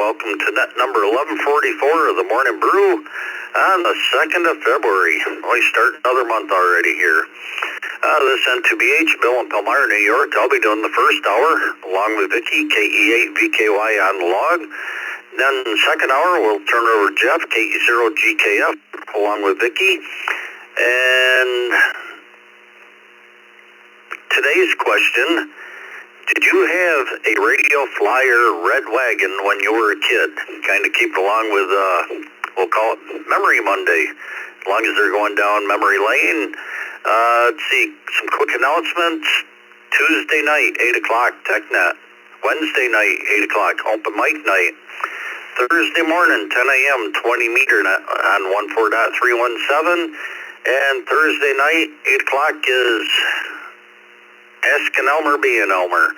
welcome to net number 1144 of the Morning Brew on the 2nd of February. We start another month already here. This N2BH, Bill in Palmyra, New York. I'll be doing the first hour along with Vicky, KE8VKY on the log. Then the second hour, we'll turn it over to Jeff, KE0GKF, along with Vicky. And today's question: did you have a Radio Flyer red wagon when you were a kid? Kind of keep along with, we'll call it Memory Monday, as long as they're going down memory lane. Let's see, some quick announcements. Tuesday night, 8 o'clock, TechNet. Wednesday night, 8 o'clock, Open Mic Night. Thursday morning, 10 a.m., 20 meter net on 14.317. And Thursday night, 8 o'clock is Ask an Elmer, Be an Elmer.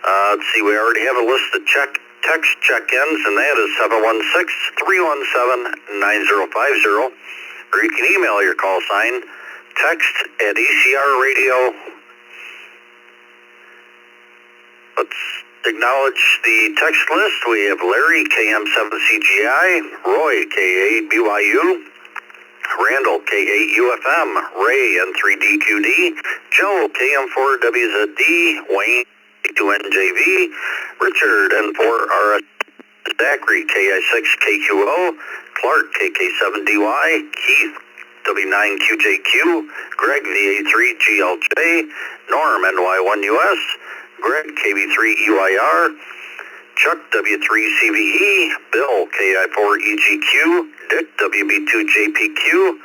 Let's see, we already have a list of text check-ins, and that is 716-317-9050. Or you can email your call sign, text at ECR Radio. Let's acknowledge the text list. We have Larry, KM7CGI, Roy, K8BYU, Randall, K8UFM, Ray, N3DQD, Joe, KM4WZD, Wayne, K2NJV, Richard, N4RS, Zachary, KI6KQO, Clark, KK7DY, Keith, W9QJQ, Greg, VA3GLJ, Norm, NY1US, Greg, KB3EYR, Chuck, W3CVE, Bill, KI4EGQ, Dick, WB2JPQ,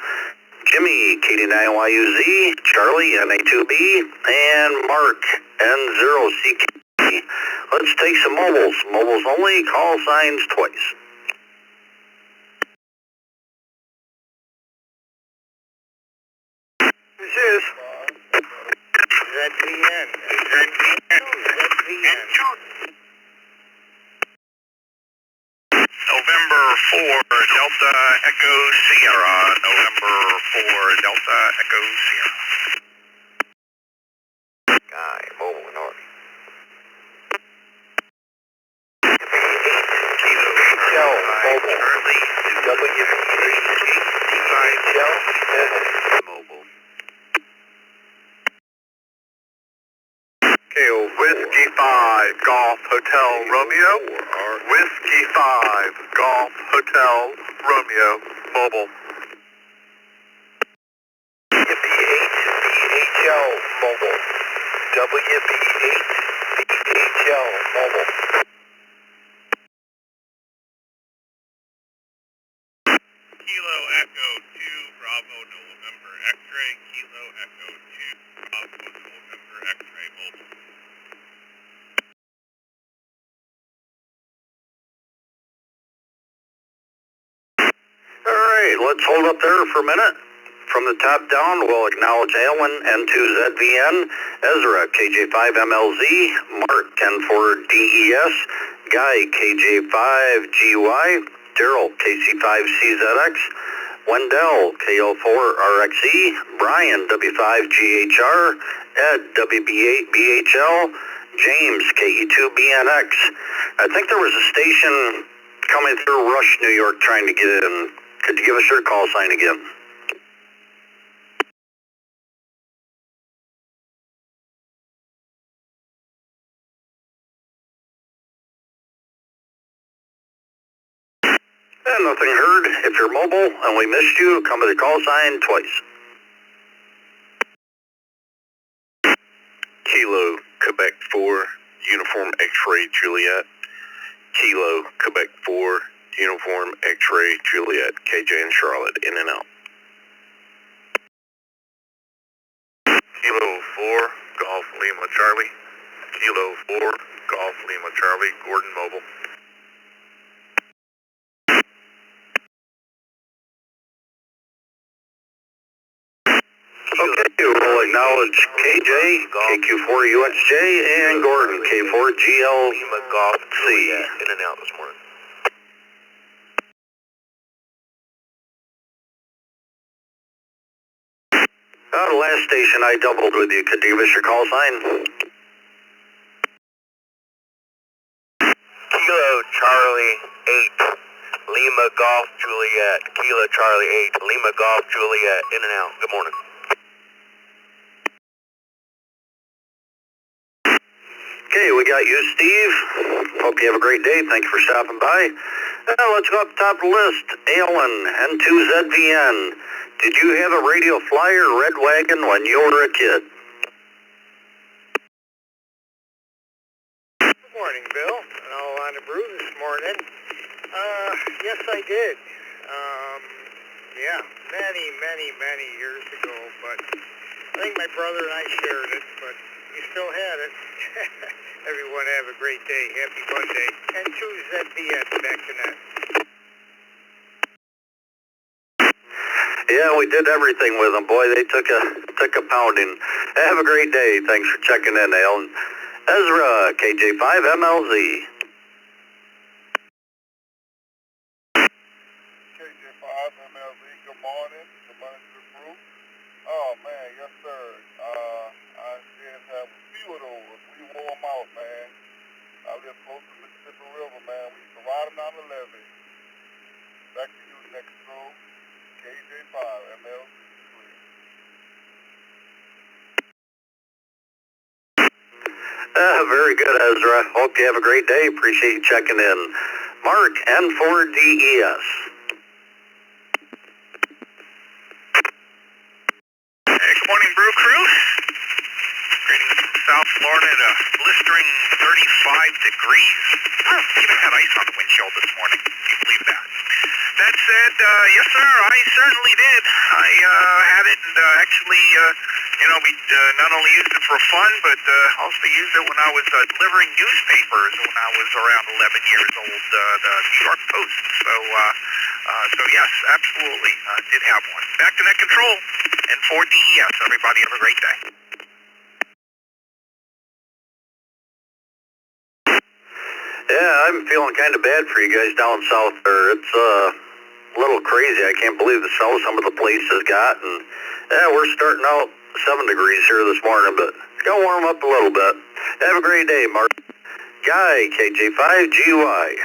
Jimmy, KD9YUZ, Charlie, NA2B, and Mark, N0CK. Let's take some mobiles. Mobiles only, call signs twice. This is ZVN. November 4, Delta Echo Sierra. November 4, Delta Echo Sierra. Guy, mobile north. Shell, mobile. Shell, mobile. KO Whiskey 5, Golf Hotel Romeo. Whiskey 5, Golf Hotel Romeo, mobile. WB8VHL mobile. WB8VHL mobile. Kilo Echo 2, Bravo November X-ray. Kilo Echo 2, Bravo November X-ray, mobile. Let's hold up there for a minute. From the top down, we'll acknowledge Alan, N2ZVN, Ezra, KJ5MLZ, Mark, N4DES, Guy, KJ5GY, Daryl, KC5CZX, Wendell, KL4RXE, Brian, W5GHR, Ed, WB8BHL, James, KE2BNX. I think there was a station coming through Rush, New York, trying to get in. Could you give us your call sign again? And nothing heard. If you're mobile and we missed you, come with the call sign twice. Kilo, Quebec 4, Uniform X-ray Juliet. Kilo, Quebec 4, Uniform X-ray Juliet, KJ and Charlotte, in and out. Kilo 4, Golf Lima Charlie. Kilo 4, Golf Lima Charlie, Gordon Mobile. Okay, we'll acknowledge KJ, KQ4UXJ, and Gordon, K4GL Lima Golf C. In and out this morning. The last station I doubled with you. Could you give us your call sign? Kilo Charlie 8, Lima Golf Juliet, Kilo Charlie 8, Lima Golf Juliet, in and out. Good morning. Okay, we got you, Steve. Hope you have a great day. Thanks for stopping by. Let's go up the top of the list. Alan, N2ZVN. Did you have a radio flyer Red Wagon when you were a kid? Good morning, Bill. And all on the Brew this morning. Yes, I did. Yeah, many years ago. But I think my brother and I shared it, but we still had it. Everyone have a great day. Happy Monday. N2ZVN, back to net. Yeah, we did everything with them. Boy, they took a pounding. Have a great day. Thanks for checking in, Alan. Ezra, KJ5MLZ. KJ5MLZ, good morning. Good morning to the crew. Oh, man, yes, sir. I did have a few of those. We wore them out, man. I live close to the Mississippi River, man. We used to ride them down the levee. Back to you next row. KJ5MLZ. Very good, Ezra. Hope you have a great day. Appreciate you checking in. Mark, N4DES. Good morning, Brew Crew. Greetings from South Florida at a blistering 35 degrees. Even had ice on the windshield this morning. Can you believe that? That said, yes, sir, I certainly did. I had it and actually, we not only used it for fun, but also used it when I was delivering newspapers when I was around 11 years old, the New York Post. So yes, absolutely, did have one. Back to net control and 4DES. Everybody have a great day. Yeah, I'm feeling kind of bad for you guys down south there. It's a little crazy. I can't believe the snow some of the places got. And yeah, we're starting out 7 degrees here this morning, but it's going to warm up a little bit. Have a great day, Mark. Guy, KJ5GY.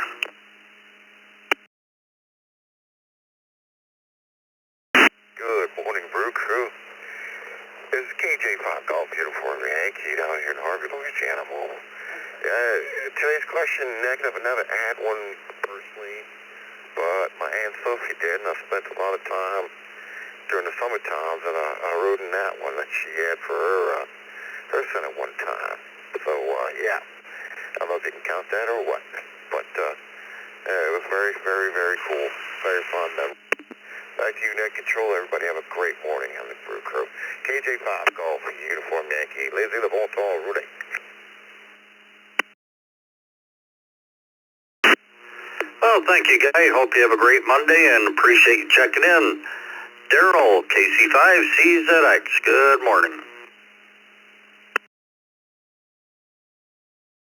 Good morning, Brew Crew. This is KJ5 Golf Uniform Yankee down here in Harvey, Louisiana. Today's question, negative. I never had one personally, but my Aunt Sophie did, and I spent a lot of time during the summer times, and I rode in that one that she had for her son at one time. So, yeah. I don't know if you can count that or what, but it was very, very, very cool. Very fun. Back to you, net control. Everybody have a great morning on the Brew Crew. KJ5 Golf Uniform Yankee. Laissez le bon temps, roulez. Well, thank you, Guy. Hope you have a great Monday and appreciate you checking in. Daryl, KC5CZX. Good morning.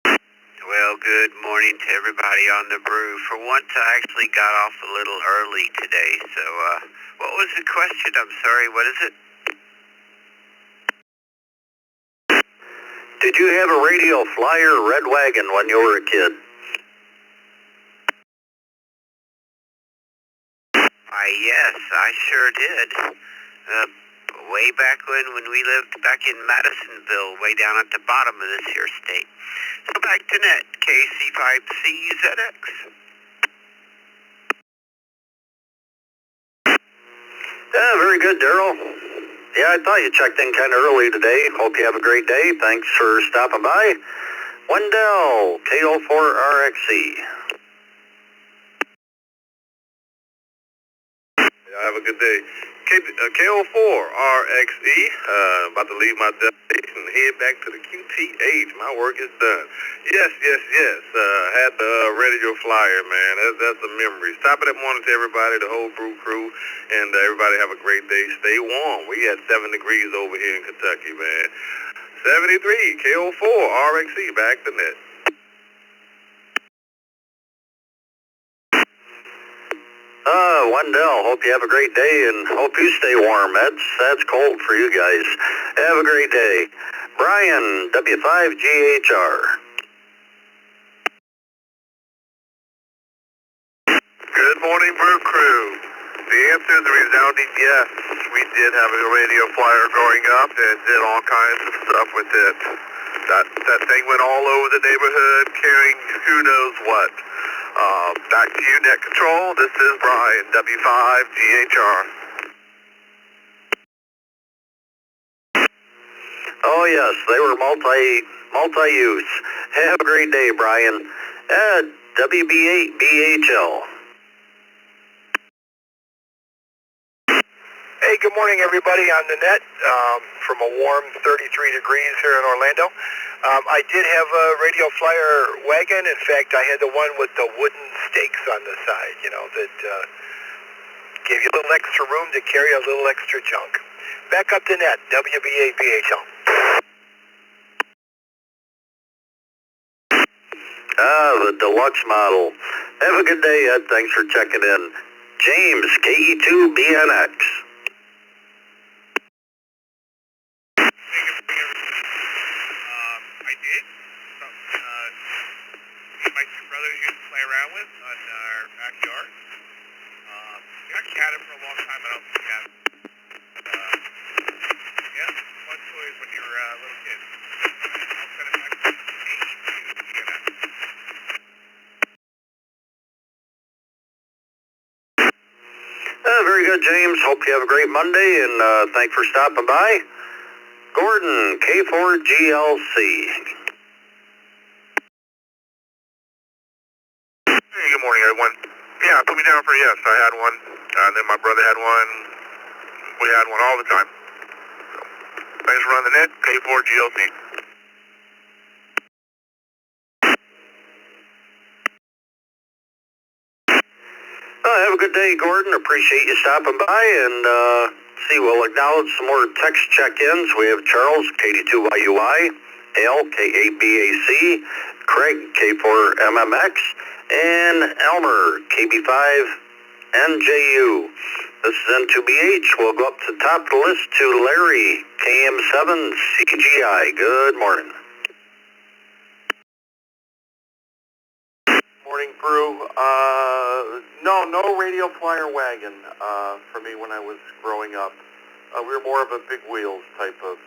Well, good morning to everybody on the Brew. For once, I actually got off a little early today, so, what was the question? I'm sorry, what is it? Did you have a radio flyer Red Wagon when you were a kid? Yes, I sure did. Way back when we lived back in Madisonville, way down at the bottom of this here state. So back to net, KC5CZX. Yeah, very good, Daryl. Yeah, I thought you checked in kind of early today. Hope you have a great day. Thanks for stopping by. Wendell, KO4RXE. Have a good day. KO4RXE, about to leave my destination and head back to the QTH. My work is done. Yes. Had the radio flyer, man. That's a memory. Top of that morning to everybody, the whole Brew Crew, and everybody have a great day. Stay warm. We had 7 degrees over here in Kentucky, man. 73, KO4RXE, back to net. Wendell, hope you have a great day and hope you stay warm. That's cold for you guys. Have a great day. Brian, W5GHR. morning, Brew Crew. The answer is a resounding yes. We did have a radio flyer growing up and did all kinds of stuff with it. That thing went all over the neighborhood carrying who knows what. Back to you, Net Control. This is Brian, W5GHR. Oh yes, they were multi-use. Have a great day, Brian. WB8BHL. Hey, good morning, everybody on the net from a warm 33 degrees here in Orlando. I did have a radio flyer wagon. In fact, I had the one with the wooden stakes on the side, you know, that gave you a little extra room to carry a little extra junk. Back up to net, WB8BHL. The deluxe model. Have a good day, Ed. Thanks for checking in. James, KE2BNX. I did. My two brothers used to play around with on our backyard. We actually had it for a long time. I don't think we have. Yeah, fun toys when you were a little kid. I'll send it back to KE2BNX. Very good, James. Hope you have a great Monday, and thanks for stopping by. Gordon, K4GLC. Hey, good morning, everyone. Yeah, put me down for yes. I had one, and then my brother had one. We had one all the time. So, thanks for running the net, K4GLC. Have a good day, Gordon. Appreciate you stopping by, and see, we'll acknowledge some more text check-ins. We have Charles, KD2YUI, Al, K8BAC, Craig, K4MMX, and Elmer, KB5NJU. This is N2BH. We'll go up to the top of the list to Larry, KM7CGI. Good morning. Morning, Brew. No radio flyer wagon for me when I was growing up. We were more of a big wheels type of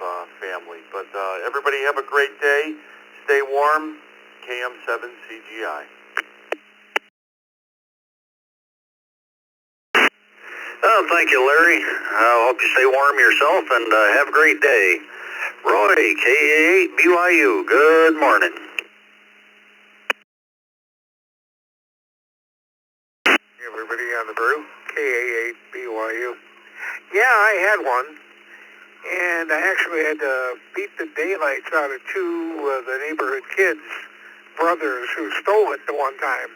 family. But everybody have a great day. Stay warm. KM7CGI. Thank you, Larry. I hope you stay warm yourself and have a great day. Roy, KA8BYU. Good morning. Everybody on the Brew, KA8BYU. Yeah, I had one, and I actually had to beat the daylights out of two of the neighborhood kids' brothers who stole it the one time.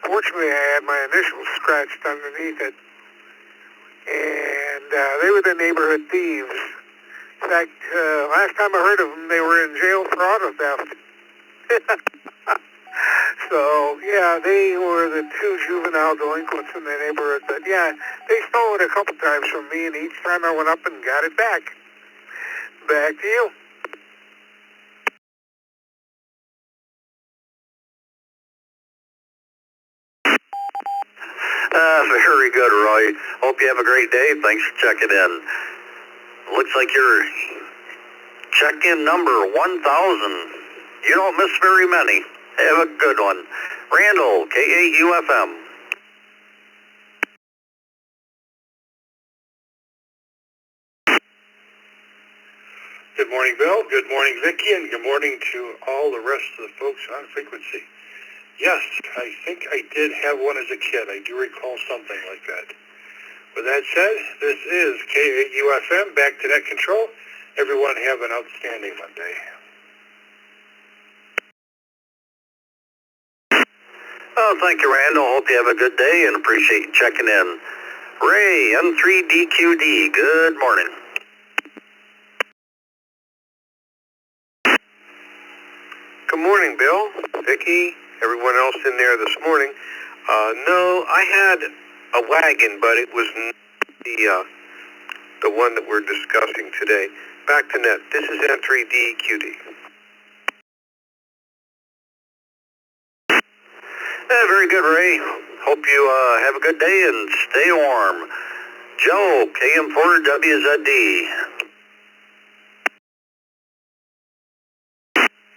Fortunately, I had my initials scratched underneath it, and they were the neighborhood thieves. In fact, last time I heard of them, they were in jail for auto theft. So, yeah, they were the two juvenile delinquents in the neighborhood. But, yeah, they stole it a couple times from me, and each time I went up and got it back. Back to you. Very good, Roy. Hope you have a great day. Thanks for checking in. Looks like you're check-in number 1,000. You don't miss very many. Have a good one. Randall, K8UFM. Good morning, Bill. Good morning, Vicki, and good morning to all the rest of the folks on frequency. Yes, I think I did have one as a kid. I do recall something like that. With that said, this is K8UFM, back to net control. Everyone have an outstanding Monday. Oh, thank you, Randall. Hope you have a good day and appreciate you checking in. Ray, M3DQD, good morning. Good morning, Bill, Vicki, everyone else in there this morning. No, I had a wagon, but it was the one that we're discussing today. Back to net. This is N3DQD. Very good, Ray. Hope you have a good day and stay warm. Joe, KM4WZD.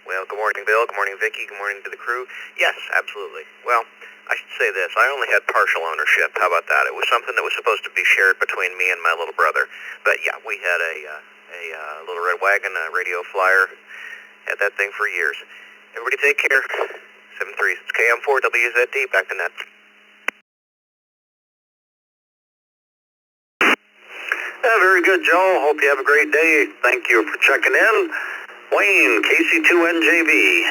Well, good morning, Bill. Good morning, Vicky. Good morning to the crew. Yes, absolutely. Well, I should say this. I only had partial ownership. How about that? It was something that was supposed to be shared between me and my little brother. But yeah, we had a little red wagon, a radio flyer. Had that thing for years. Everybody take care. 7-3. It's KM4WZD. Back to net. Very good, Joe. Hope you have a great day. Thank you for checking in. Wayne, KC2NJV.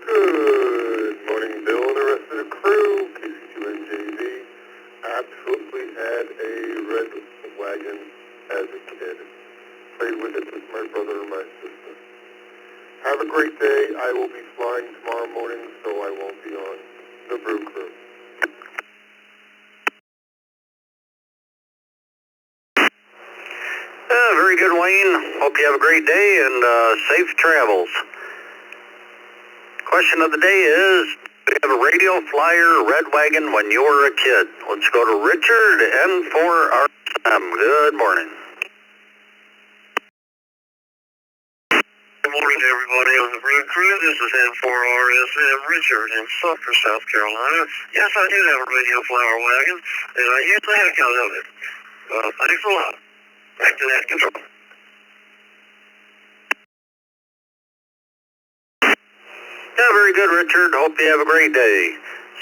Good morning, Bill and the rest of the crew. KC2NJV. Absolutely had a red wagon as a kid. Played with it with my brother and my sister. Have a great day. I will be flying tomorrow morning, so I won't be on the Brew crew. Very good, Wayne. Hope you have a great day and safe travels. Question of the day is, do you have a radio flyer red wagon when you were a kid? Let's go to Richard, N4RSM. Good morning. Good morning, everybody on the Brew crew. This is N4RSM Richard in Suffolk, South Carolina. Yes, I do have a radio flyer wagon, and I use the heck out of it. Thanks a lot. Back to net control. Yeah, very good, Richard. Hope you have a great day.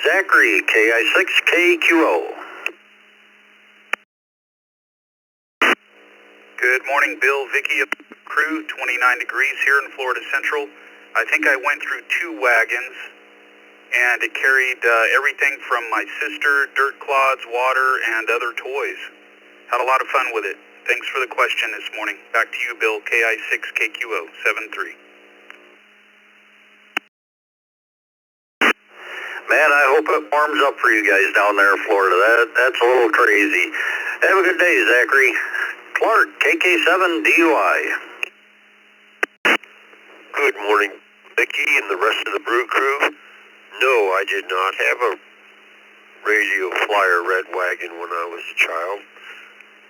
Zachary, KI6KQO. Good morning, Bill, Vicky, crew, 29 degrees here in Florida Central. I think I went through 2 wagons, and it carried everything from my sister, dirt clods, water, and other toys. Had a lot of fun with it. Thanks for the question this morning. Back to you, Bill, KI6KQO, 7-3. Man, I hope it warms up for you guys down there in Florida. That's a little crazy. Have a good day, Zachary. Clark, KK7DUI. Good morning, Vicky and the rest of the Brew crew. No, I did not have a radio flyer red wagon when I was a child,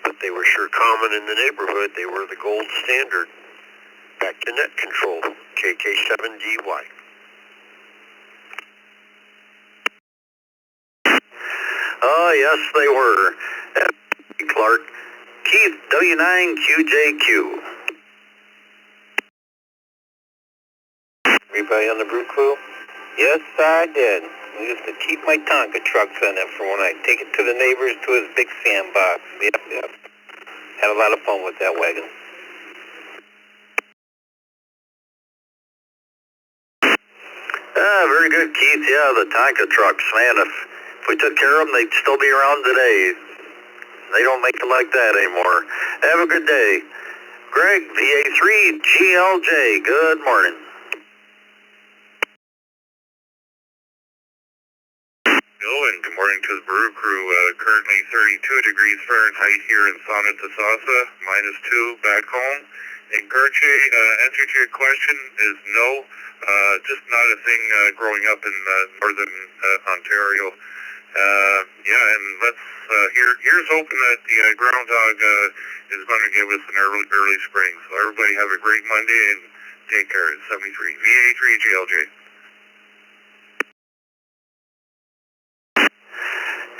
but they were sure common in the neighborhood. They were the gold standard. Back to net control, KK7DY. Oh, yes, they were. Clark, Keith, W9QJQ. Everybody on the Brew crew? Yes, I did. We used to keep my Tonka trucks in it for when I take it to the neighbors to his big sandbox. Yep. Had a lot of fun with that wagon. Very good, Keith. Yeah, the Tonka trucks, man. If we took care of them, they'd still be around today. They don't make them like that anymore. Have a good day. Greg, VA3GLJ. Good morning. Bill, and good morning to the Brew crew. Currently 32 degrees Fahrenheit here in Santa Tasasa, -2 back home. And Garche, answer to your question is no. Just not a thing growing up in northern Ontario. Yeah, and let's here's hoping that the groundhog is going to give us an early spring. So everybody have a great Monday and take care. It's 73 VA3GLJ.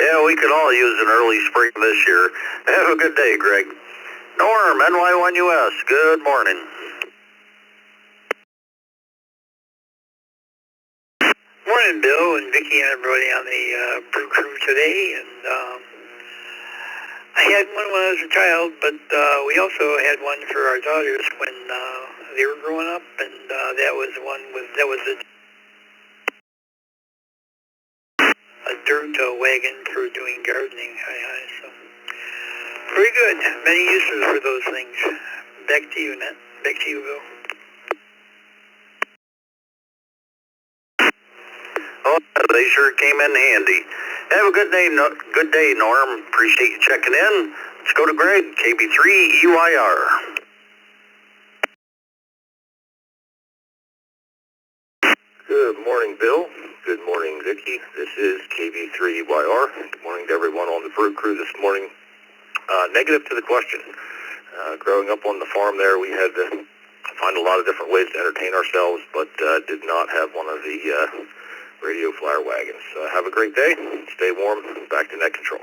Yeah, we could all use an early spring this year. Have a good day, Greg. Norm, NY1US. Good morning. Morning, Bill and Vicky and everybody on the Brew crew today. And I had one when I was a child, but we also had one for our daughters when they were growing up, and that was a dirt wagon for doing gardening. So pretty good. Many uses for those things. Back to you, Nat. Back to you, Bill. Oh, they sure came in handy. Have a good day, Norm. Appreciate you checking in. Let's go to Greg, KB3EYR. Good morning, Bill. Good morning, Vicky. This is KB3YR. Good morning to everyone on the Brew crew this morning. Negative to the question. Growing up on the farm there, we had to find a lot of different ways to entertain ourselves, but did not have one of the radio flyer wagons. Have a great day. Stay warm. Back to net control.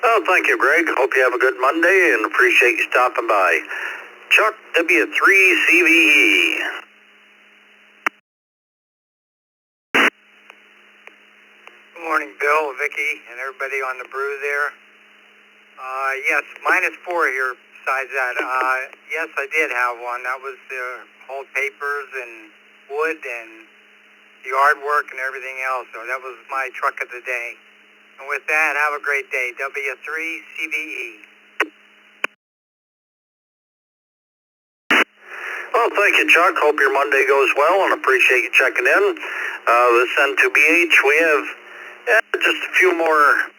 Oh, thank you, Greg. Hope you have a good Monday and appreciate you stopping by. Chuck, W3CVE. Good morning, Bill, Vicky, and everybody on the Brew there. Yes, -4 here besides that. Yes, I did have one. That was the whole papers and wood and the yard work and everything else. So that was my truck of the day. And with that, have a great day. W3CVE. Well, thank you, Chuck. Hope your Monday goes well and appreciate you checking in. This N2BH, we have just a few more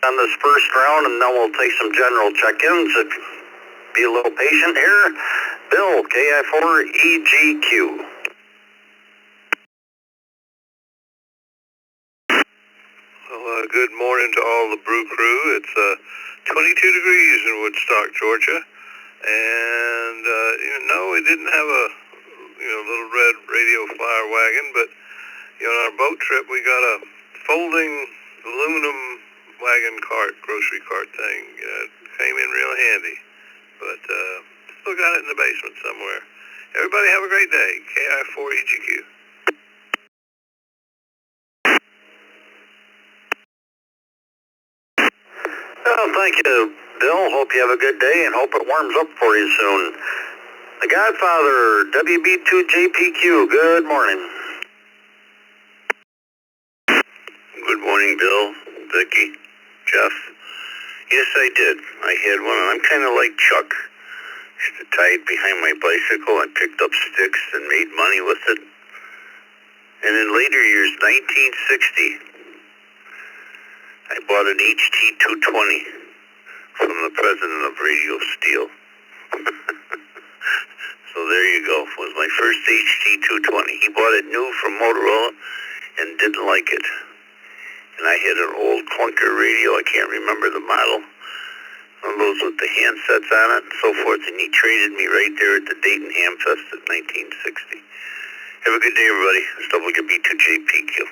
on this first round, and then we'll take some general check-ins. If be a little patient here. Bill, KI4EGQ. Well, good morning to all the Brew crew. It's 22 degrees in Woodstock, Georgia. And, no, we didn't have a, little red radio flyer wagon, but, on our boat trip, we got a folding aluminum wagon cart, grocery cart thing. It came in real handy. But, still got it in the basement somewhere. Everybody have a great day. KI4EGQ. Well, thank you, Bill. Hope you have a good day and hope it warms up for you soon. The Godfather, WB2JPQ, good morning. Good morning, Bill, Vicky, Jeff. Yes, I did. I had one, and I'm kind of like Chuck. Used to tie it behind my bicycle. I picked up sticks and made money with it. And in later years, 1960, I bought an HT220 from the president of Radio Steel. So there you go. It was my first HT220. He bought it new from Motorola and didn't like it. And I had an old clunker radio. I can't remember the model. One of those with the handsets on it and so forth. And he traded me right there at the Dayton Hamfest in 1960. Have a good day, everybody. It's WB2JPQ.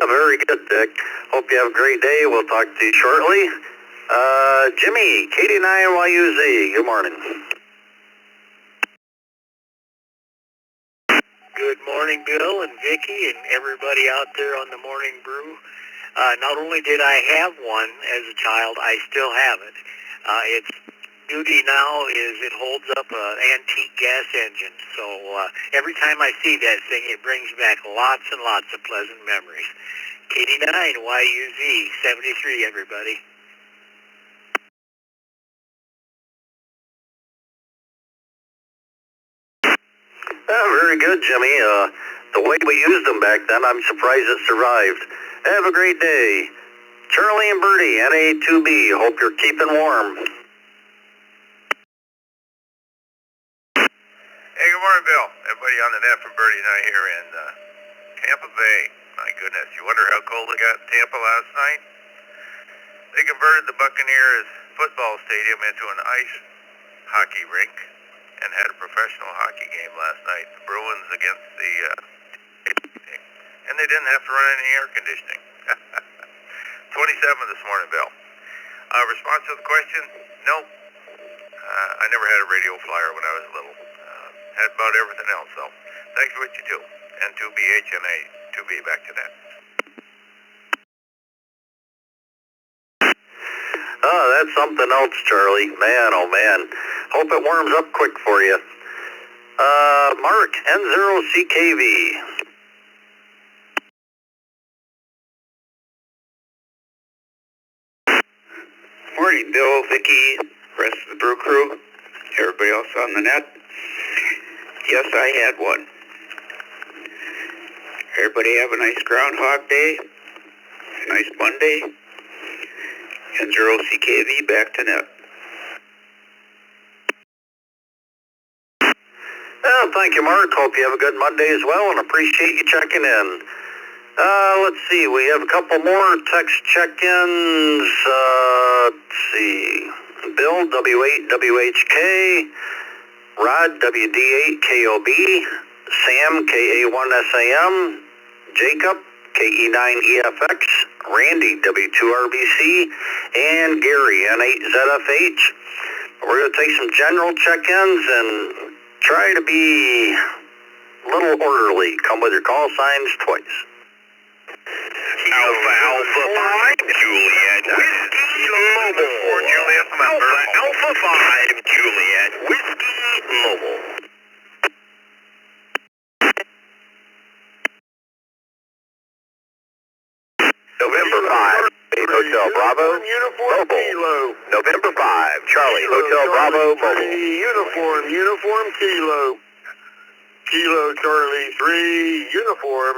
Very good, Dick. Hope you have a great day. We'll talk to you shortly. Jimmy, KD9YUZ, good morning. Good morning, Bill and Vicky and everybody out there on the Morning Brew. Not only did I have one as a child, I still have it. Its beauty now is it holds up an antique gas engine. So every time I see that thing, it brings back lots and lots of pleasant memories. KD9YUZ 73, everybody. Very good, Jimmy. The way we used them back then, I'm surprised it survived. Have a great day. Charlie and Bertie, NA2B, hope you're keeping warm. Hey, good morning, Bill. Everybody on the net from Bertie and I here in Tampa Bay. My goodness, you wonder how cold it got in Tampa last night? They converted the Buccaneers football stadium into an ice hockey rink and had a professional hockey game last night. The Bruins against the and they didn't have to run any air conditioning. 27 this morning, Bill. Response to the question? Nope. I never had a radio flyer when I was little. Had about everything else, though. Thanks for what you do. N2BH and A2B, back to that. Oh, that's something else, Charlie. Man, oh man. Hope it warms up quick for you. Mark, N0CKV. Morning, Bill, Vicky, rest of the Brew crew, everybody else on the net. Yes, I had one. Everybody have a nice Groundhog Day, a nice Monday, 10-CKV back to net. Well, thank you, Mark. Hope you have a good Monday as well, and appreciate you checking in. Let's see. We have a couple more text check-ins. Let's see. Bill, W8WHK. Rod, WD8KOB. Sam, KA1SAM. Jacob, KE9EFX. Randy, W2RBC. And Gary, N8ZFH. We're going to take some general check-ins and try to be a little orderly. Come with your call signs twice. Alpha 5, Juliet, Whiskey Mobile. For Juliet, Alpha 5, Juliet, Whiskey Mobile. November 5, Hotel Bravo, Mobile. November 5, Charlie, Hotel Bravo, Mobile. Uniform, Kilo. Kilo, Charlie, 3, uniform,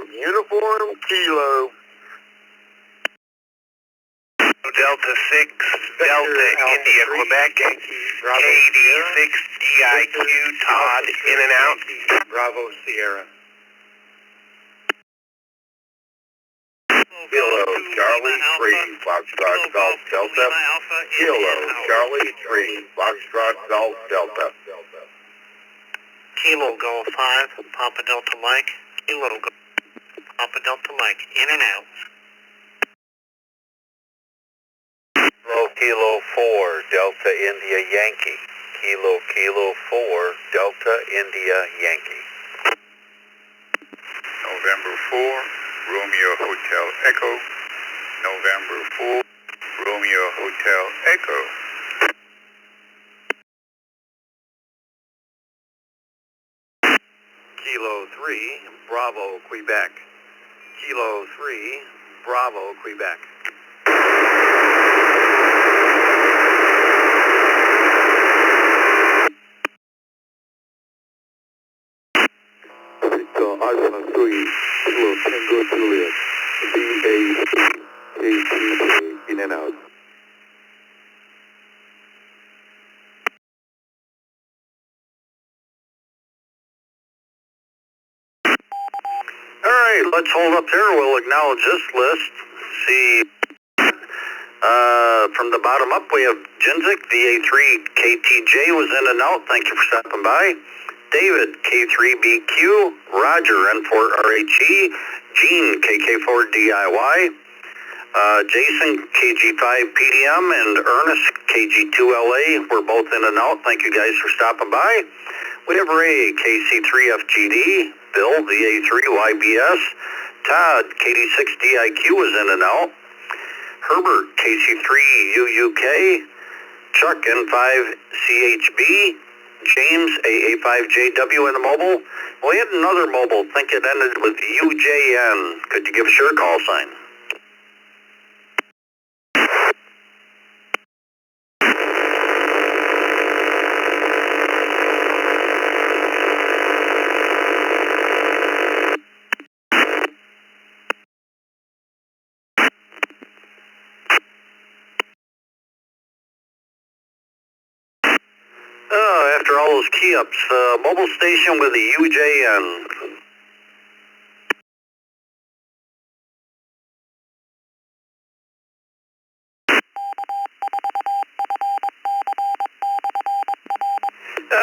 Kilo. Delta 6, Delta India, Quebec, KD6, DIQ, Todd, in and out. Bravo, Sierra. Kilo, Charlie, 3, Foxtrot, Golf, Delta. Kilo, Charlie, 3, Foxtrot, Golf, Delta. Kilo Golf 5, Papa Delta Mike. Kilo Papa Delta Mike, in and out. Kilo 4, Delta India Yankee. Kilo 4, Delta India Yankee. November 4, Romeo Hotel Echo. November 4, Romeo Hotel Echo. Kilo 3, Bravo, Quebec. Kilo 3, Bravo, Quebec. Alpha 3, Kilo Tango Juliet, BA3, KTJ, in and out. All right, let's hold up there. We'll acknowledge this list. See, from the bottom up, we have Jinzik, VA3KTJ was in and out. Thank you for stopping by. David, K3BQ, Roger, N4RHE, Gene, KK4DIY, Jason, KG5PDM, and Ernest, KG2LA. We're both in and out. Thank you guys for stopping by. We have Ray, KC3FGD, Bill, VA3YBS, Todd, KD6DIQ was in and out, Herbert, KC3UUK, Chuck, N5CHB, James, AA5JW in the mobile. We had another mobile, think it ended with UJN. Could you give us your call sign? After all those key-ups, mobile station with the UJN.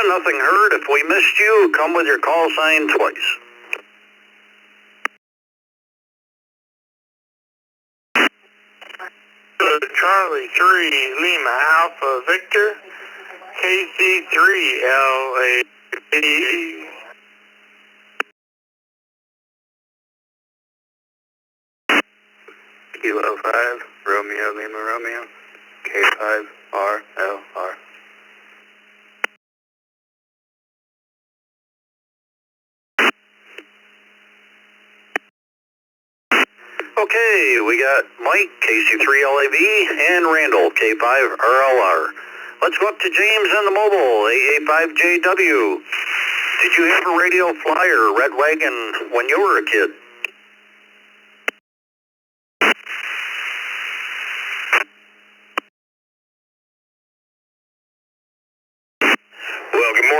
Nothing heard. If we missed you, come with your call sign twice. Charlie 3, Lima Alpha Victor, KC3LA. Kilo 5, Romeo Lima Romeo, K5RLR. Okay, we got Mike, KC3LAV, and Randall, K5RLR. Let's go up to James on the mobile, AA5JW. Did you have a radio flyer, Red Wagon, when you were a kid?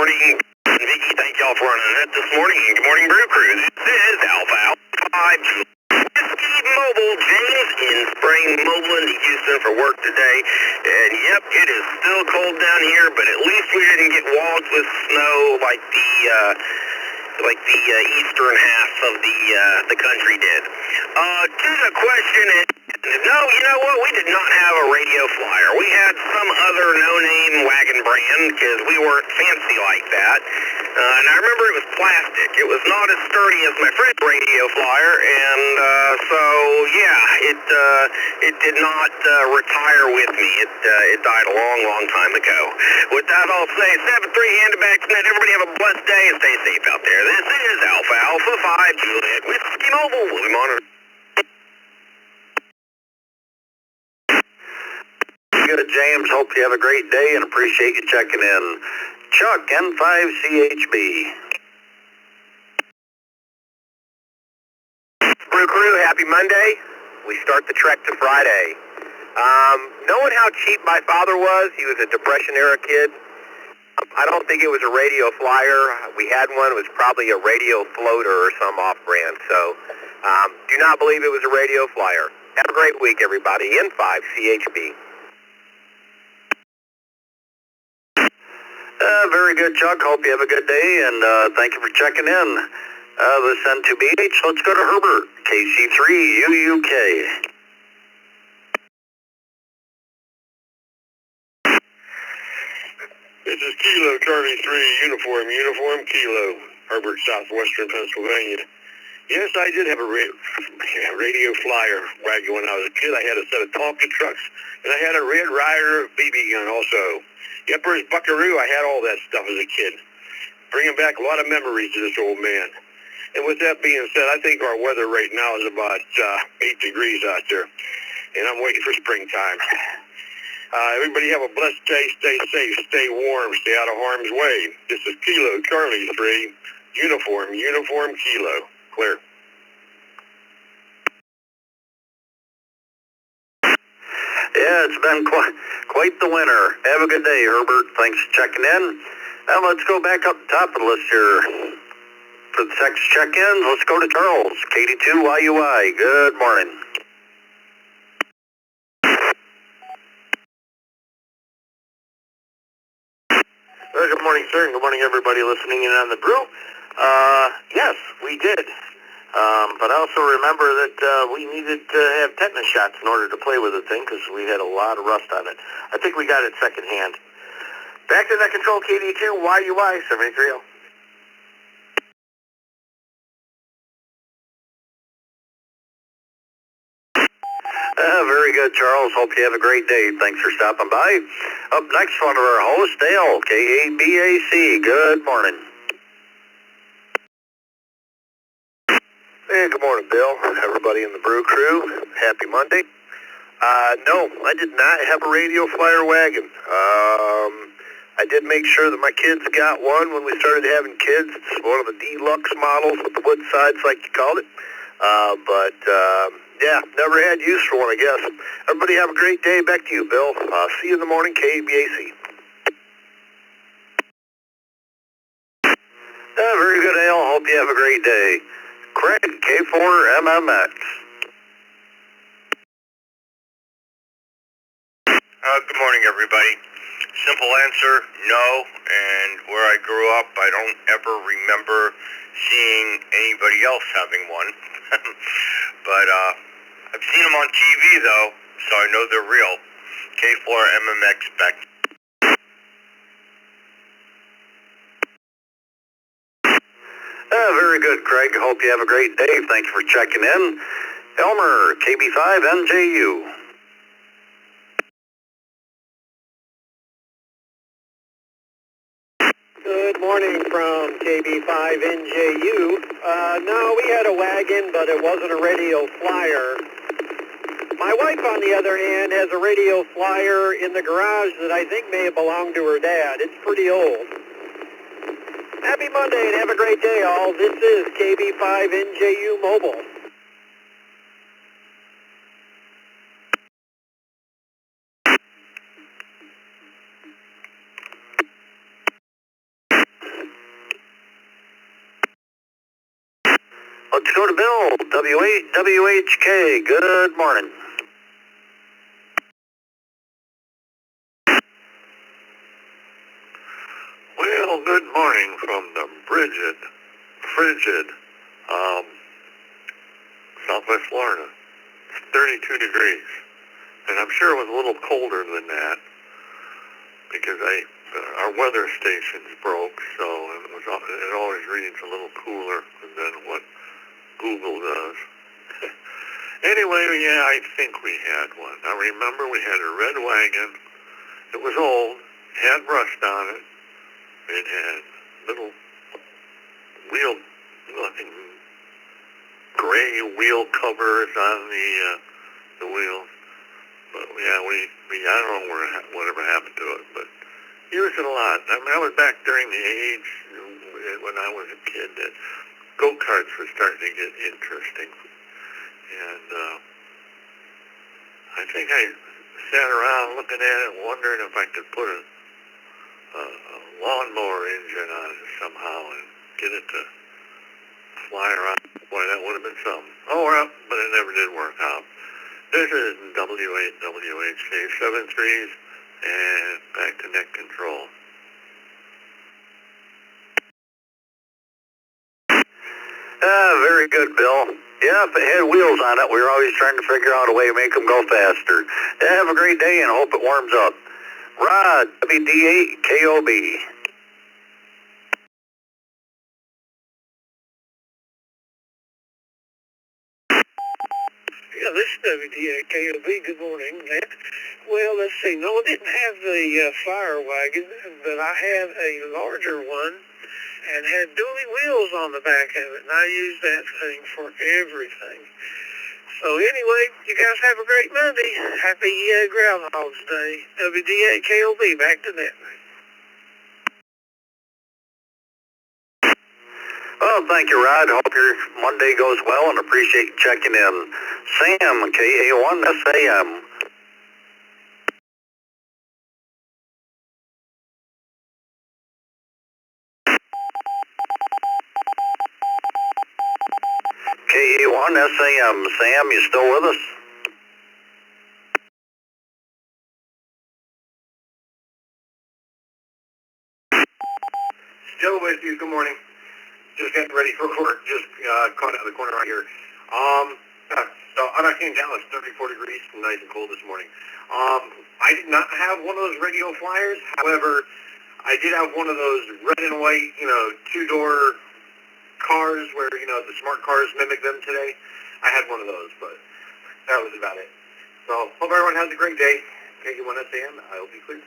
morning, Vicky. Thank y'all for running it this morning. Good morning, Brew Crew. This is Alpha 5 Whiskey Mobile. James in Spring, mobile into Houston for work today. And yep, it is still cold down here, but at least we didn't get walled with snow like the eastern half of the country did. To the question, no, you know what? We did not have a radio flyer. We had some other no-name wagon brand because we weren't fancy like that. And I remember it was plastic. It was not as sturdy as my friend's radio flyer, and so yeah, it did not retire with me. It died a long time ago. With that, I'll say 7-3 hand back tonight. Everybody have a blessed day and stay safe out there. This is Alpha 5 Juliet Whiskey Mobile. We'll be monitoring. Good, James. Hope you have a great day and appreciate you checking in. Chuck, N5CHB. Brew Crew, happy Monday. We start the trek to Friday. Knowing how cheap my father was, he was a Depression-era kid. I don't think it was a radio flyer. We had one. It was probably a radio floater or some off-brand. So do not believe it was a radio flyer. Have a great week, everybody. N5CHB. Very good, Chuck. Hope you have a good day, and thank you for checking in. This N2BH, let's go to Herbert, KC3UUK. This is Kilo Charlie 3, Uniform Kilo, Herbert, Southwestern Pennsylvania. Yes, I did have a radio flyer wagon when I was a kid. I had a set of Tonka trucks, and I had a Red Ryder BB gun also. Yepper's Buckaroo, I had all that stuff as a kid. Bringing back a lot of memories to this old man. And with that being said, I think our weather right now is about 8 degrees out there, and I'm waiting for springtime. Everybody have a blessed day, stay safe, stay warm, stay out of harm's way. This is Kilo Charlie 3, Uniform Kilo. Clear. Yeah, it's been quite the winter. Have a good day, Herbert. Thanks for checking in. Now let's go back up the top of the list here. For the text check-in, let's go to Charles, KD2YUI. Good morning. Good morning, sir, and good morning, everybody listening in on the Brew. Yes, we did. But I also remember that we needed to have tetanus shots in order to play with the thing because we had a lot of rust on it. I think we got it secondhand. Back to net control, KD2, YUI 730. Very good, Charles. Hope you have a great day. Thanks for stopping by. Up next, one of our hosts, Dale, KABAC. Good morning. Hey, good morning, Bill. Everybody in the Brew Crew. Happy Monday. No, I did not have a radio flyer wagon. I did make sure that my kids got one when we started having kids. It's one of the deluxe models with the wood sides, like you called it. Yeah, never had use for one, I guess. Everybody have a great day. Back to you, Bill. See you in the morning, KBAC. Very good, Dale. Hope you have a great day. Craig, K4MMX. Good morning, everybody. Simple answer, no. And where I grew up, I don't ever remember seeing anybody else having one. But I've seen them on TV, though, so I know they're real. K4MMX back. Very good, Craig. Hope you have a great day. Thanks for checking in. Elmer, KB5NJU. Good morning from KB5NJU. No, we had a wagon, but it wasn't a radio flyer. My wife, on the other hand, has a radio flyer in the garage that I think may have belonged to her dad. It's pretty old. Happy Monday and have a great day, all. This is KB5NJU Mobile. let's go to Bill, W8WHK. Good morning. Well, good morning from the frigid, Southwest Florida. It's 32 degrees, and I'm sure it was a little colder than that because our weather stations broke, so it always reads a little cooler than what Google does. Anyway, yeah, I think we had one. I remember we had a red wagon. It was old, had rust on it. It had little wheel, nothing, gray wheel covers on the wheels. But yeah, I don't know whatever happened to it, but used it a lot. I mean, I was back during the age when I was a kid that go-karts were starting to get interesting. And I think I sat around looking at it wondering if I could put a lawnmower engine on it somehow and get it to fly around. Boy, that would have been something. Oh, well, but it never did work out. This is W8WHK 73s and back to net control. Very good, Bill. Yeah, if it had wheels on it, we were always trying to figure out a way to make them go faster. Yeah, have a great day and hope it warms up. Rod, WD8KOB. Yeah, this is WD8KOB. Good morning. Well, let's see. No, I didn't have the fire wagon, but I had a larger one and had dually wheels on the back of it, and I used that thing for everything. So anyway, you guys have a great Monday. Happy Groundhog's Day. WD8KOB, back to net. Well, thank you, Rod. Hope your Monday goes well and appreciate you checking in. Sam, KA1SAM. KA1SAM. Sam, you still with us? Still with you. Good morning. Just getting ready for work. Just caught out of the corner right here. So I'm actually in Dallas, 34 degrees, nice and cold this morning. I did not have one of those radio flyers. However, I did have one of those red and white, two-door cars where, the smart cars mimic them today. I had one of those, but that was about it. So hope everyone has a great day. KU1SAM, I will be clear.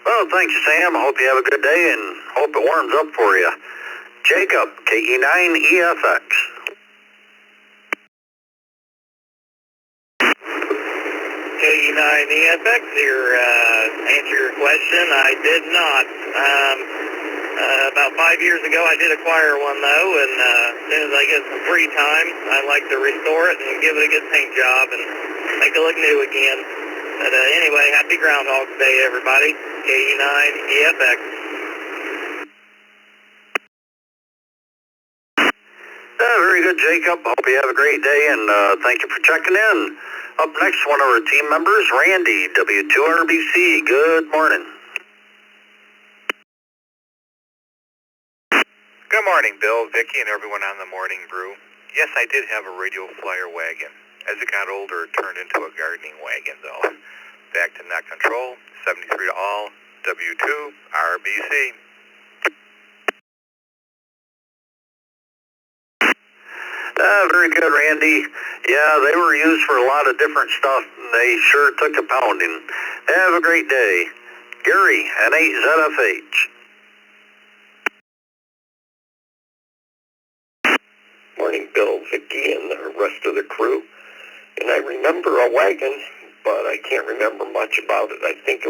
Well, thanks, Sam. Hope you have a good day and hope it warms up for you. Jacob, KE9EFX. KE9EFX here. Answer your question, I did not. About 5 years ago, I did acquire one, though, and as soon as I get some free time, I like to restore it and give it a good paint job and make it look new again. But anyway, happy Groundhog's Day, everybody. KE9EFX. Very good, Jacob. Hope you have a great day, and thank you for checking in. Up next, one of our team members, Randy, W2RBC. Good morning. Good morning, Bill, Vicky, and everyone on the Morning Brew. Yes, I did have a radio flyer wagon. As it got older, it turned into a gardening wagon, though. Back to net control, 73 to all, W2, RBC. Very good, Randy. Yeah, they were used for a lot of different stuff, and they sure took a pounding. Have a great day. Gary, N8ZFH. Morning, Bill, Vicky, and the rest of the crew. And I remember a wagon, but I can't remember much about it. I think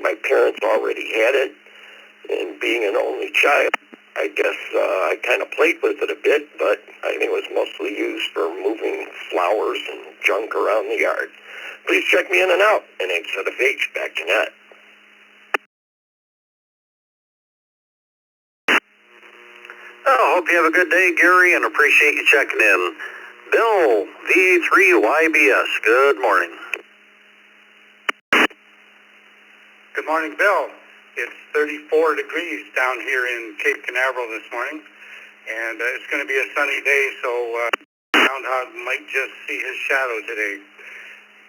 my parents already had it, and being an only child, I guess I kind of played with it a bit, but I think it was mostly used for moving flowers and junk around the yard. Please check me in and out, N8ZFH, back to net. Oh, hope you have a good day, Gary, and appreciate you checking in. Bill, VA3YBS, good morning. Good morning, Bill. It's 34 degrees down here in Cape Canaveral this morning, and it's going to be a sunny day, so Groundhog might just see his shadow today.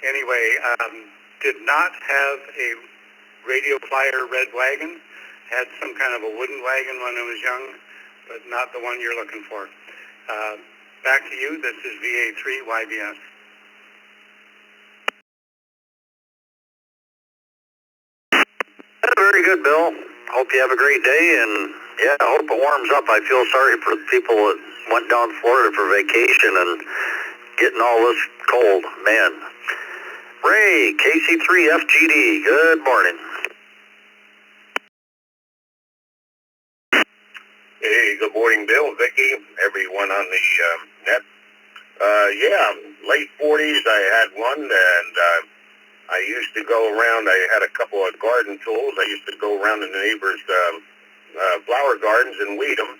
Anyway, did not have a radio flyer red wagon. Had some kind of a wooden wagon when I was young, but not the one you're looking for. Back to you. This is VA3YBS. Very good, Bill. Hope you have a great day, and yeah, I hope it warms up. I feel sorry for the people that went down to Florida for vacation and getting all this cold. Man. Ray, KC3FGD, good morning. Hey, good morning, Bill, Vicky, everyone on the net. Yeah, late 40s, I had one, and I used to go around. I had a couple of garden tools. I used to go around the neighbors' flower gardens and weed them.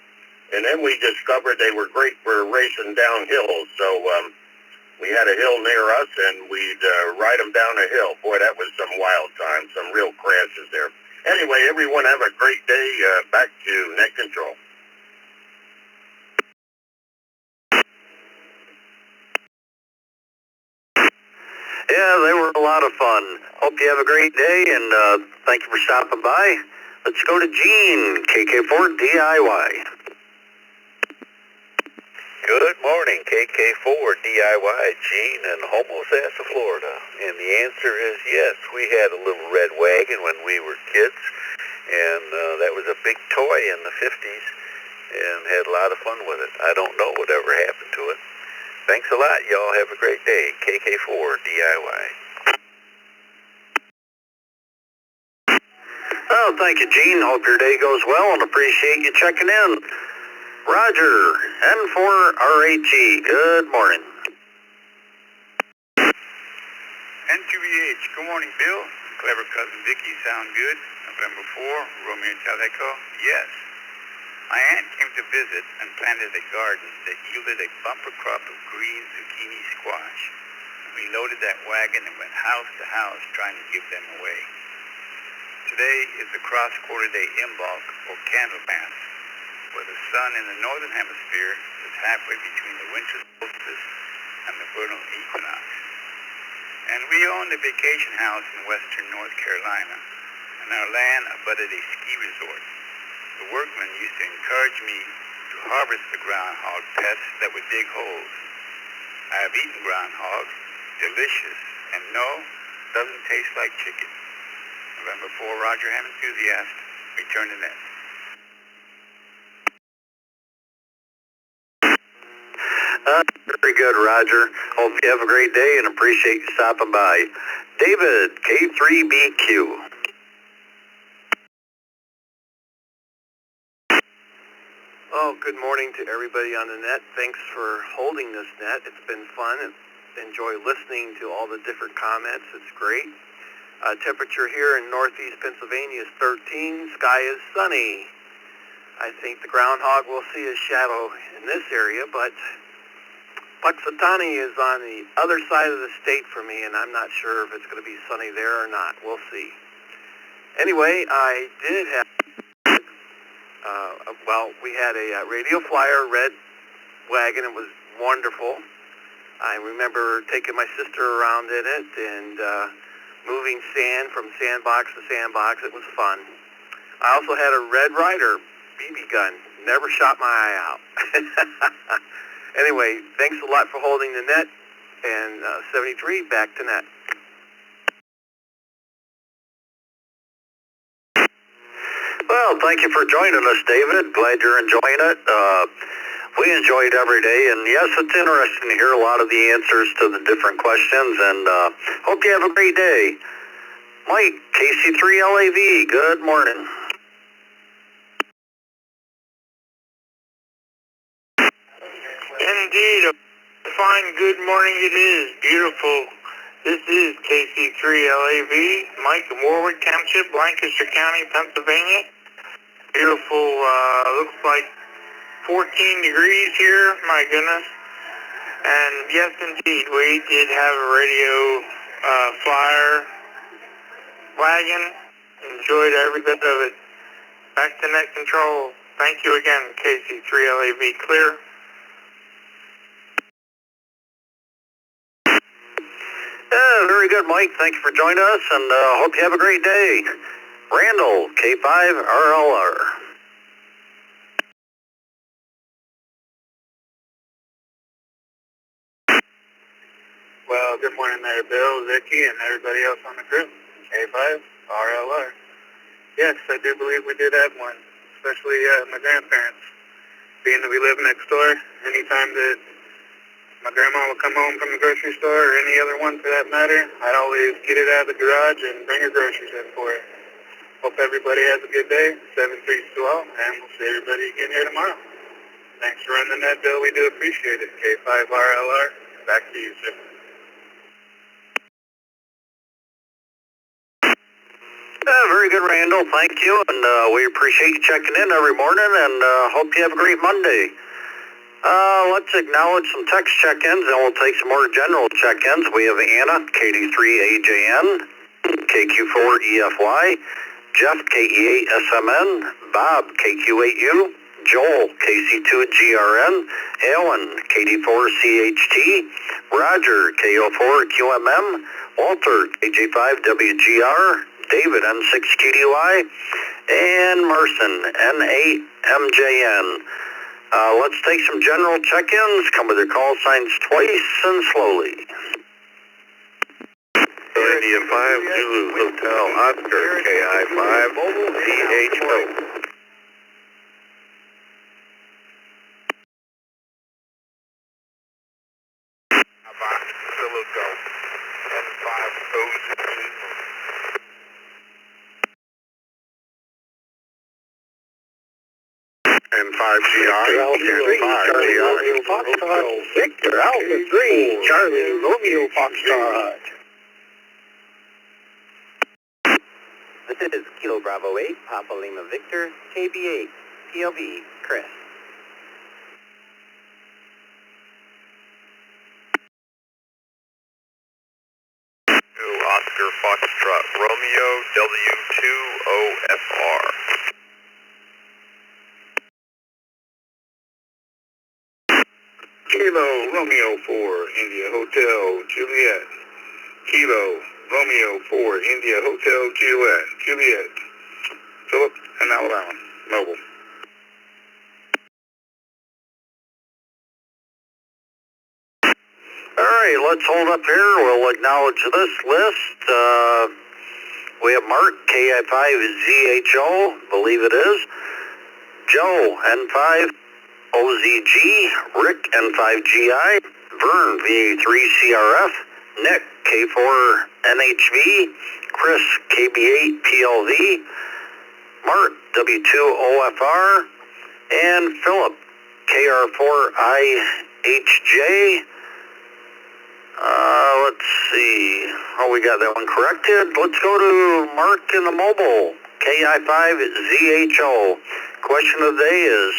And then we discovered they were great for racing down hills. So we had a hill near us, and we'd ride them down a hill. Boy, that was some wild times, some real crashes there. Anyway, everyone have a great day. Back to net control. Yeah, they were a lot of fun. Hope you have a great day, and thank you for stopping by. Let's go to Gene, KK4 DIY. Good morning, KK4 DIY, Gene in Homosassa, Florida. And the answer is yes, we had a little red wagon when we were kids, and that was a big toy in the 50s, and had a lot of fun with it. I don't know whatever happened to it. Thanks a lot. Y'all have a great day. KK4 DIY. Oh, thank you, Gene. Hope your day goes well and appreciate you checking in. Roger, N4RHE, good morning. N2BH, good morning, Bill. Clever cousin Vicky, sound good. November 4, Romeo and Teleco, yes. My aunt came to visit and planted a garden that yielded a bumper crop of green zucchini squash. We loaded that wagon and went house to house trying to give them away. Today is the cross-quarter day imbolc, or Candlemas, where the sun in the northern hemisphere is halfway between the winter solstice and the vernal equinox. And we owned a vacation house in western North Carolina, and our land abutted a ski resort. The workmen used to encourage me to harvest the groundhog pests that would dig holes. I have eaten groundhog, delicious, and no, doesn't taste like chicken. November 4, Roger Ham enthusiast, return to net. Very good, Roger. Hope you have a great day and appreciate you stopping by. David, K3BQ. Oh, good morning to everybody on the net. Thanks for holding this net. It's been fun and enjoy listening to all the different comments. It's great. Temperature here in northeast Pennsylvania is 13. Sky is sunny. I think the groundhog will see his shadow in this area, but Puxatani is on the other side of the state for me, and I'm not sure if it's going to be sunny there or not. We'll see. Anyway, I did have, we had a radio flyer red wagon. It was wonderful. I remember taking my sister around in it and moving sand from sandbox to sandbox. It was fun. I also had a Red Ryder BB gun. Never shot my eye out. Anyway, thanks a lot for holding the net. And 73, back to net. Well, thank you for joining us, David. Glad you're enjoying it. We enjoy it every day, and yes, it's interesting to hear a lot of the answers to the different questions, and hope you have a great day. Mike, KC3LAV, good morning. Indeed, a fine good morning it is. Beautiful. This is KC3LAV, Mike in Warwick Township, Lancaster County, Pennsylvania. Beautiful, looks like 14 degrees here, my goodness. And yes, indeed, we did have a radio flyer wagon. Enjoyed every bit of it. Back to net control. Thank you again, KC3LAV clear. Very good, Mike. Thank you for joining us, and hope you have a great day. Randall, K5RLR. Well, good morning there, Bill, Vicky, and everybody else on the crew. K5RLR. Yes, I do believe we did have one, especially my grandparents. Being that we live next door, anytime that my grandma would come home from the grocery store, or any other one for that matter, I'd always get it out of the garage and bring her groceries in for her. Hope everybody has a good day. 7-3 well, and we'll see everybody again here tomorrow. Thanks for running that, Bill. We do appreciate it. K5RLR, back to you, sir. Very good, Randall. Thank you, and we appreciate you checking in every morning, and hope you have a great Monday. Let's acknowledge some text check-ins, and we'll take some more general check-ins. We have Anna, KD3AJN, KQ4EFY, Jeff, KE8SMN, Bob, KQ8U, Joel, KC2GRN, Alan, KD4CHT, Roger, KO4QMM, Walter, KJ5WGR, David, N6QDY, and Marson, N8MJN. Let's take some general check-ins. Come with your call signs twice and slowly. India 5, Zulu Hotel, Oscar, KI5, DHO. Silico, N5, OZ. N5GI, N5GI, Foxtrot, Victor, Alpha 3, Charlie, Romeo Foxtrot. This is Kilo Bravo 8, Papa Lima Victor, KB8, PLV, Chris. Oscar Foxtrot, Romeo, W2OFR. Kilo Romeo 4, India Hotel, Juliet. Kilo Romeo 4, India Hotel, Juliet. Philip and Alabama, mobile. All right, let's hold up here. We'll acknowledge this list. We have Mark, KI5ZHO, believe it is. Joe, N5, OZG, Rick, N5GI, Vern, VA3CRF, Nick, K4NHV, Chris, KB8PLV, Mark, W2OFR, and Philip, KR4IHJ. Let's see. Oh, we got that one corrected. Let's go to Mark in the mobile, KI5ZHO. Question of the day is,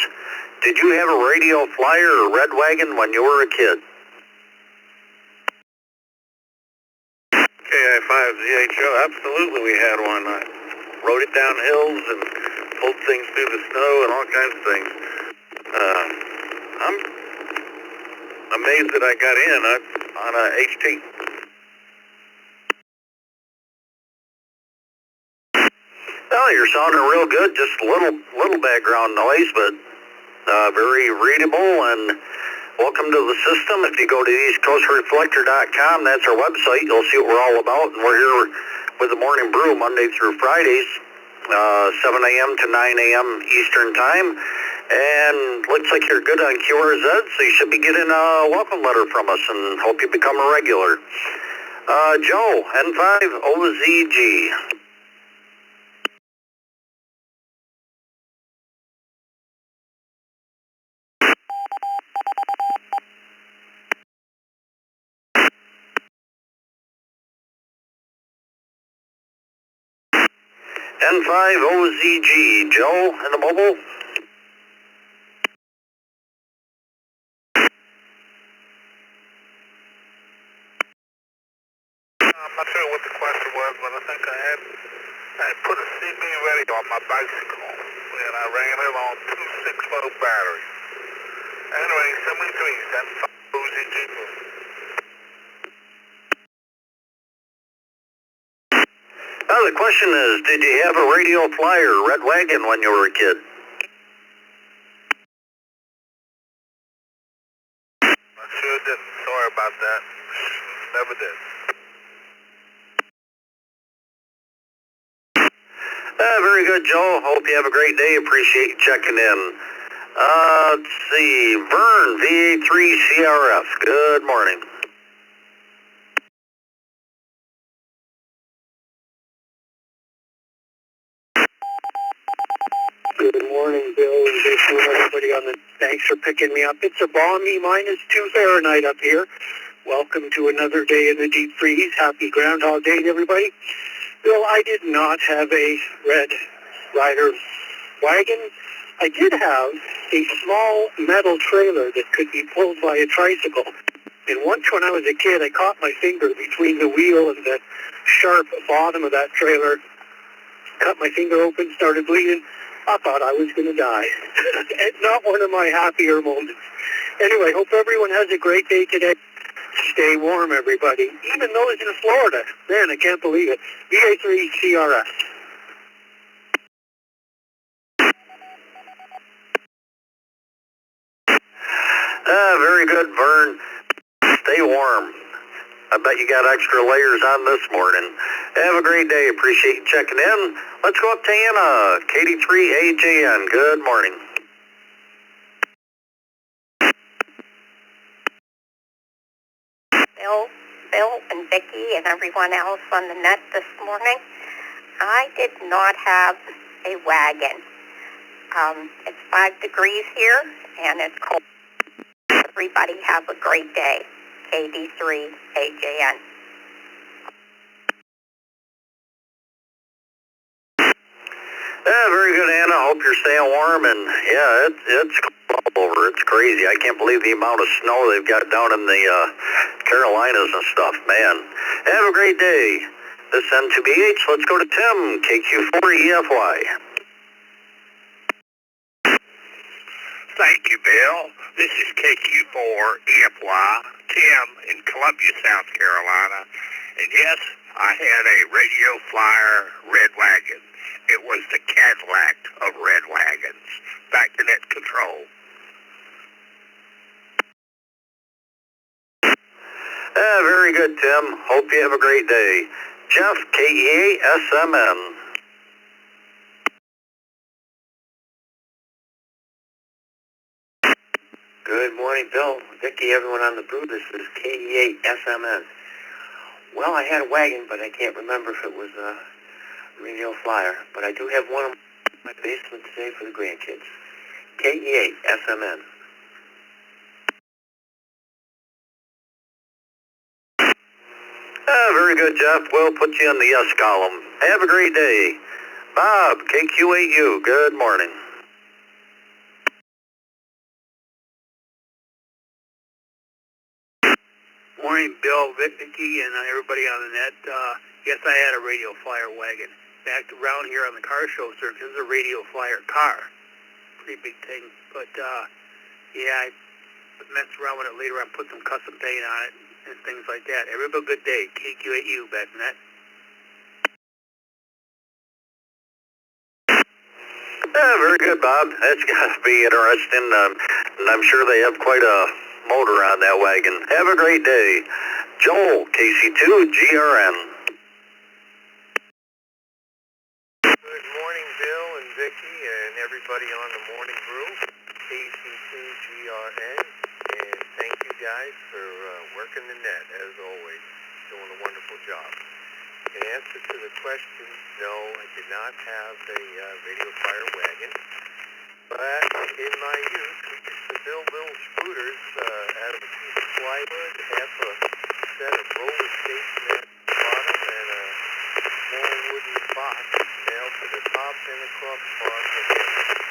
did you have a radio flyer or red wagon when you were a kid? KI5ZHO, absolutely we had one. I rode it down hills and pulled things through the snow and all kinds of things. I'm amazed that I got in on a HT. Well, you're sounding real good. Just a little background noise, but very readable. And welcome to the system. If you go to eastcoastreflector.com, that's our website. You'll see what we're all about. And we're here with the Morning Brew Monday through Fridays, 7 a.m. to 9 a.m. Eastern Time. And looks like you're good on QRZ, so you should be getting a welcome letter from us, and hope you become a regular. Joe, N5OZG. N5OZG. Joe, in the mobile? not sure what the question was, but I think I had put a CB radio on my bicycle, and I ran it on 2 6-volt batteries. Anyway, 73, 75, OZG. The question is, did you have a radio flyer, Red Wagon, when you were a kid? I sure didn't. Sorry about that. Never did. Very good, Joe. Hope you have a great day. Appreciate you checking in. Let's see. Vern, VA3CRF. Good morning. Good morning, Bill, and Vic, and everybody on the... Thanks for picking me up. It's a balmy -2 Fahrenheit up here. Welcome to another day in the deep freeze. Happy Groundhog Day to everybody. Bill, I did not have a Red Ryder wagon. I did have a small metal trailer that could be pulled by a tricycle. And once when I was a kid, I caught my finger between the wheel and the sharp bottom of that trailer. Cut my finger open, started bleeding. I thought I was going to die. It's not one of my happier moments. Anyway, hope everyone has a great day today. Stay warm, everybody. Even those in Florida. Man, I can't believe it. VA3CRS. Very good, Vern. Stay warm. I bet you got extra layers on this morning. Have a great day. Appreciate you checking in. Let's go up to Anna, KD3AJN. Good morning. Bill and Vicki and everyone else on the net this morning. I did not have a wagon. It's 5 degrees here and it's cold. Everybody have a great day. KD3AJN. Very good, Anna. Hope you're staying warm. And yeah, it's all over. It's crazy. I can't believe the amount of snow they've got down in the Carolinas and stuff. Man, have a great day. This N2BH. Let's go to Tim, KQ4EFY. Thank you, Bill. This is KQ4EFY, Tim in Columbia, South Carolina. And yes, I had a Radio Flyer Red Wagon. It was the Cadillac of Red Wagons. Back to net control. Very good, Tim. Hope you have a great day. Jeff, KEASMN. Good morning, Bill, Vicki, everyone on the Brew. This is KE8SMN. Well, I had a wagon, but I can't remember if it was a Radio Flyer. But I do have one in my basement today for the grandkids. KE8SMN. Very good, Jeff. We'll put you in the yes column. Have a great day. Bob, KQ8U. Good morning. Morning, Bill, Vicki, and everybody on the net. Yes, I had a Radio Flyer wagon. Back around here on the car show circuit, this is a Radio Flyer car. Pretty big thing. But, yeah, I messed around with it later on, put some custom paint on it and things like that. Everybody, good day. KQ8U, back in that. Very good, Bob. That's got to be interesting. And I'm sure they have quite a motor on that wagon. Have a great day. Joel, KC2GRN. Good morning, Bill and Vicki and everybody on the Morning Brew, KC2GRN, and thank you guys for working the net, as always, doing a wonderful job. In answer to the question, no, I did not have a Radio Flyer wagon. But in my youth, we used to build little scooters out of a piece of plywood, half a set of roller skates at the bottom, and a small wooden box nailed to the top and the crossbars at the end.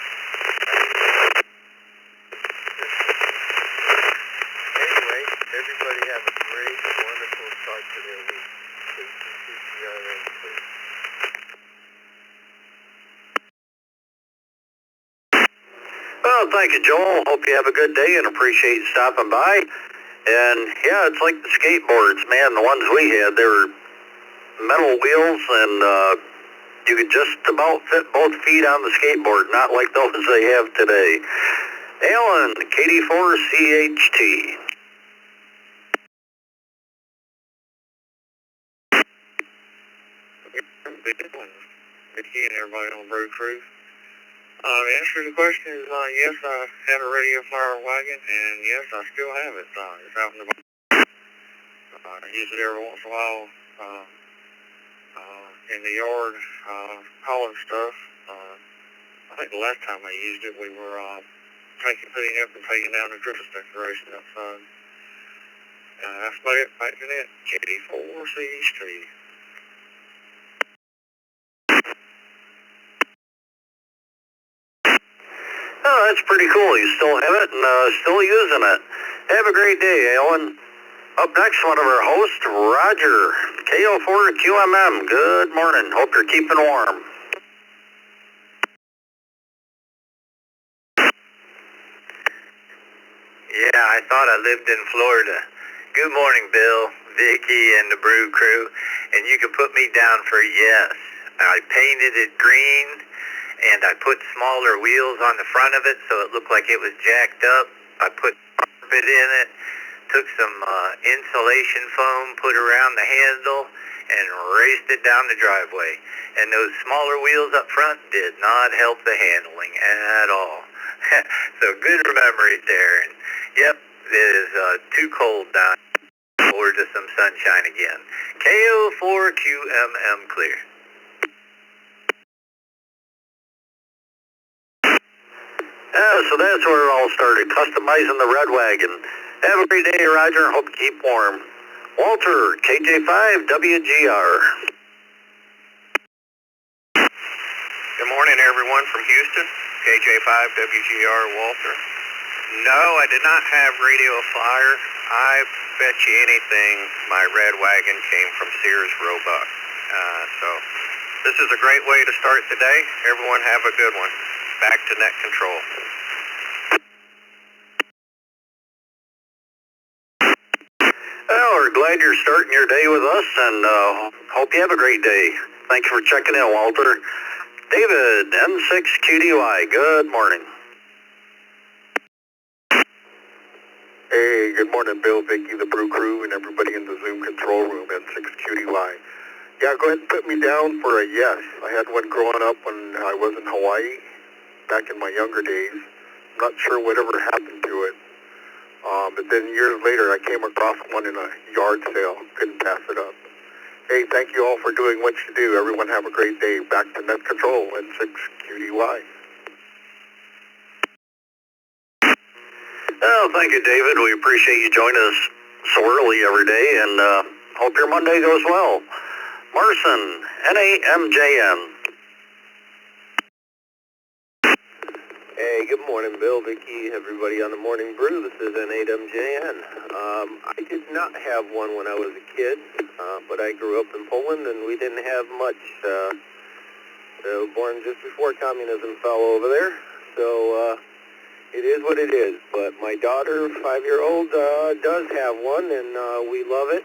Anyway, everybody have a great, wonderful start to their week. Well, thank you, Joel. Hope you have a good day and appreciate you stopping by. And yeah, it's like the skateboards, man. The ones we had, they were metal wheels, and you could just about fit both feet on the skateboard, not like those they have today. Alan, KD4CHT. Vicky and everybody on Brew Crew. The answer to the question is yes, I had a radio flyer wagon, and yes, I still have it. It's out in the I use it every once in a while in the yard, hauling stuff. I think the last time I used it, we were putting up and taking down the Christmas decoration outside. That's about it. Back to that. KD4CHT. Oh, that's pretty cool. You still have it and still using it. Have a great day, Alan. Up next, one of our hosts, Roger, KO4QMM. Good morning. Hope you're keeping warm. Yeah, I thought I lived in Florida. Good morning, Bill, Vicky, and the Brew Crew. And you can put me down for yes. I painted it green, and I put smaller wheels on the front of it so it looked like it was jacked up. I put carpet in it, took some insulation foam, put around the handle, and raced it down the driveway. And those smaller wheels up front did not help the handling at all. So good memories there. And yep, it is too cold down. Forward to some sunshine again. KO4QMM clear. So that's where it all started, customizing the red wagon. Have a great day, Roger. Hope you keep warm. Walter, KJ5WGR. Good morning, everyone from Houston. KJ5WGR, Walter. No, I did not have radio flyer. I bet you anything my red wagon came from Sears Roebuck. So this is a great way to start the day. Everyone have a good one. Back to net control. Well, we're glad you're starting your day with us, and hope you have a great day. Thanks for checking in, Walter. David, M6QDY, good morning. Hey, good morning, Bill, Vicky, the Brew Crew, and everybody in the Zoom control room, N6QDY. Yeah, go ahead and put me down for a yes. I had one growing up when I was in Hawaii, back in my younger days. I'm not sure whatever happened to it. But then years later, I came across one in a yard sale. Couldn't pass it up. Hey, thank you all for doing what you do. Everyone have a great day. Back to net control, N6QDY. Oh, thank you, David. We appreciate you joining us so early every day, and hope your Monday goes well. Marson, NAMJN. Hey, good morning, Bill, Vicky, everybody on the Morning Brew. This is N8MJN. I did not have one when I was a kid, but I grew up in Poland, and we didn't have much. I was born just before communism fell over there, so it is what it is. But my daughter, 5-year-old, does have one, and we love it.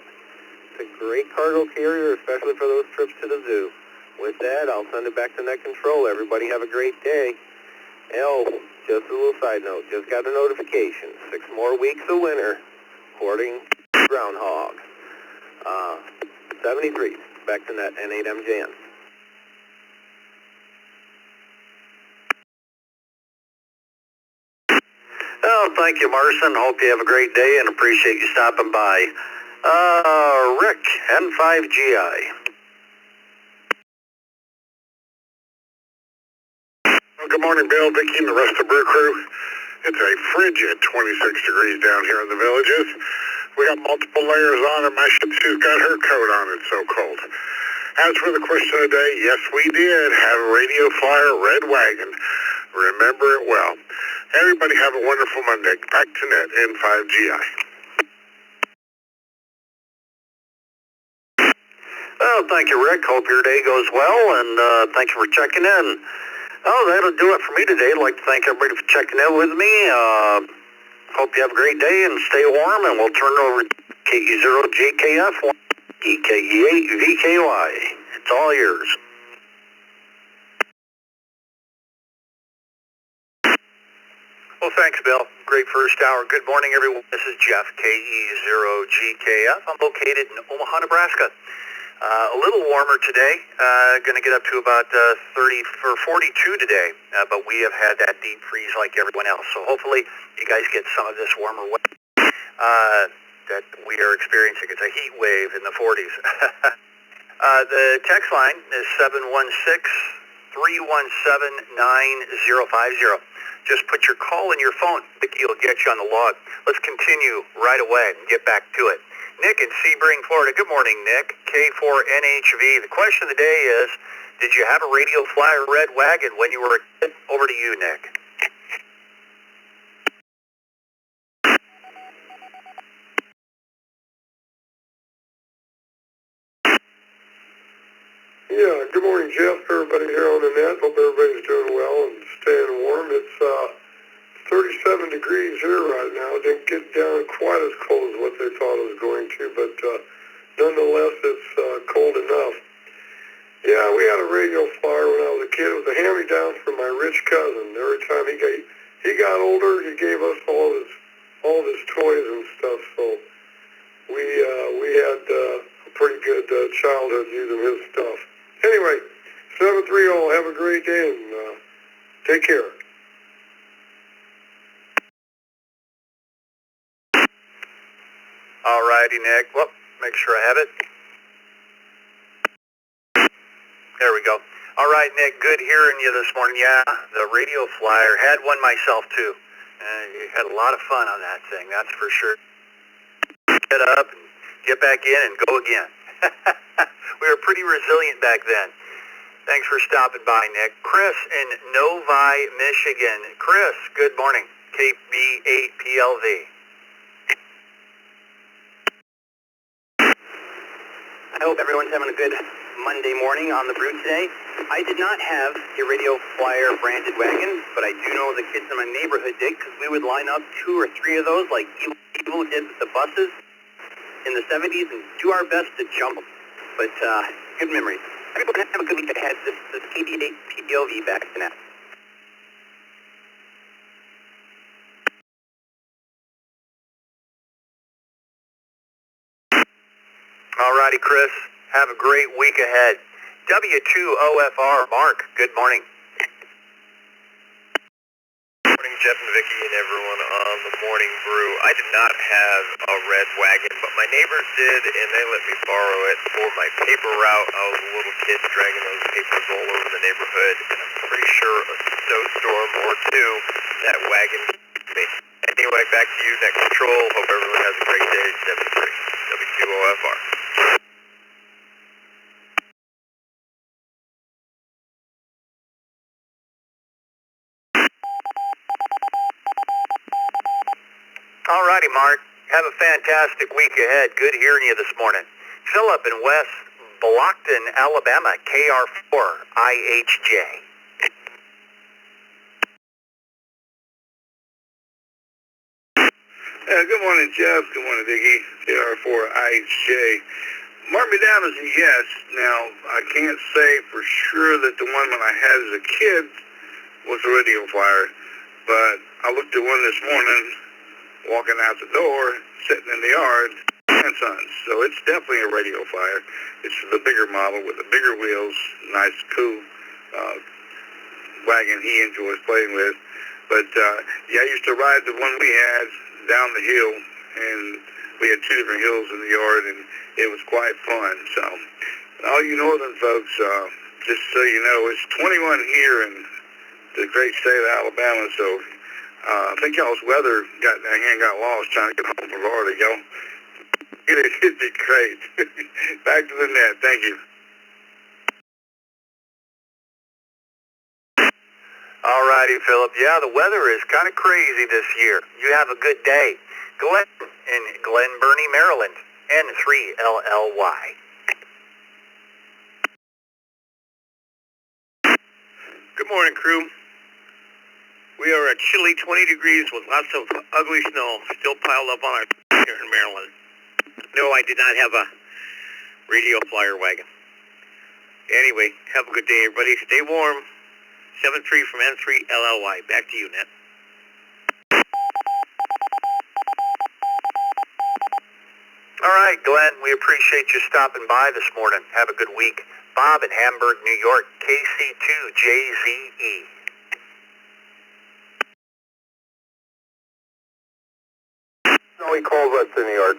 It's a great cargo carrier, especially for those trips to the zoo. With that, I'll send it back to net control. Everybody have a great day. Just a little side note, just got a notification. 6 more weeks of winter, according to Groundhog. 73, back to net, N8MJN. Oh, thank you, Marson. Hope you have a great day and appreciate you stopping by. Rick, N5GI. Well, good morning, Bill, Vicky, and the rest of the Brew Crew. It's a frigid 26 degrees down here in the villages. We got multiple layers on, and my Shih Tzu's got her coat on. It's so cold. As for the question of the day, yes, we did have a Radio Flyer Red Wagon. Remember it well. Everybody have a wonderful Monday. Back to net, N5GI. Well, thank you, Rick. Hope your day goes well, and thank you for checking in. Oh, that'll do it for me today. I'd like to thank everybody for checking in with me. Hope you have a great day and stay warm, and we'll turn it over to KE0JKF, EKE8VKY. It's all yours. Well, thanks, Bill. Great first hour. Good morning, everyone. This is Jeff, KE0GKF. I'm located in Omaha, Nebraska. A little warmer today. Going to get up to about 30 or 42 today, but we have had that deep freeze like everyone else. So hopefully you guys get some of this warmer weather that we are experiencing. It's a heat wave in the 40s. The text line is 716-317-9050. Just put your call in your phone. Vicki will get you on the log. Let's continue right away and get back to it. Nick in Sebring, Florida. Good morning, Nick. K4NHV. The question of the day is, did you have a Radio Flyer red wagon when you were a kid? Over to you, Nick. Yeah, good morning, Jeff. Everybody here on the net. Hope everybody's doing well and staying warm. It's 37 degrees here right now. It didn't get down quite as cold as what they thought it was going to, but nonetheless, it's cold enough. Yeah, we had a Radio Flyer when I was a kid. It was a hand-me-down from my rich cousin. Every time he got older, he gave us all of his toys and stuff. So we had a pretty good childhood using his stuff. Anyway, 730, have a great day and take care. All righty, Nick. Well, make sure I have it. There we go. All right, Nick, good hearing you this morning. Yeah, the Radio Flyer. Had one myself, too. Had a lot of fun on that thing, that's for sure. Get up and get back in and go again. We were pretty resilient back then. Thanks for stopping by, Nick. Chris in Novi, Michigan. Chris, good morning. KB8PLV. I hope everyone's having a good Monday morning on the Brew today. I did not have a Radio Flyer branded wagon, but I do know the kids in my neighborhood did, because we would line up 2 or 3 of those like Evil did with the buses in the 70s and do our best to jump them. But good memories. Everyone have a good week ahead. This is KB8 POV back to net. All righty, Chris. Have a great week ahead. W2OFR, Mark, good morning. Good morning, Jeff and Vicki and everyone on the Morning Brew. I did not have a red wagon, but my neighbors did, and they let me borrow it for my paper route. I was a little kid dragging those papers all over the neighborhood, and I'm pretty sure a snowstorm or two, that wagon me. Anyway, back to you, Net Control. Hope everyone has a great day. 7-3, W2OFR. All righty, Mark. Have a fantastic week ahead. Good hearing you this morning. Philip in West Blockton, Alabama, KR4IHJ. Good morning, Jeff. Good morning, Vicki. KR4IHJ. Mark me down as a yes. Now, I can't say for sure that the one that I had as a kid was a Radio Flyer, but I looked at one this morning, walking out the door, sitting in the yard, grandsons. So it's definitely a Radio Flyer. It's the bigger model with the bigger wheels, nice, cool wagon he enjoys playing with. But yeah, I used to ride the one we had down the hill, and we had 2 different hills in the yard, and it was quite fun. So all you northern folks, just so you know, it's 21 here in the great state of Alabama. So I think y'all's weather got lost trying to get home from Florida, y'all. It'd be great. Back to the net. Thank you. All righty, Philip. Yeah, the weather is kind of crazy this year. You have a good day. Glenn in Glen Burnie, Maryland, N3LLY. morning, crew. We are at chilly 20 degrees with lots of ugly snow still piled up on our here in Maryland. No, I did not have a radio flyer wagon. Anyway, have a good day, everybody. Stay warm. 7-3 from N3 LLY. Back to you, Ned. All right, Glenn, we appreciate you stopping by this morning. Have a good week. Bob in Hamburg, New York, KC2JZE. Snowy Culverts in New York.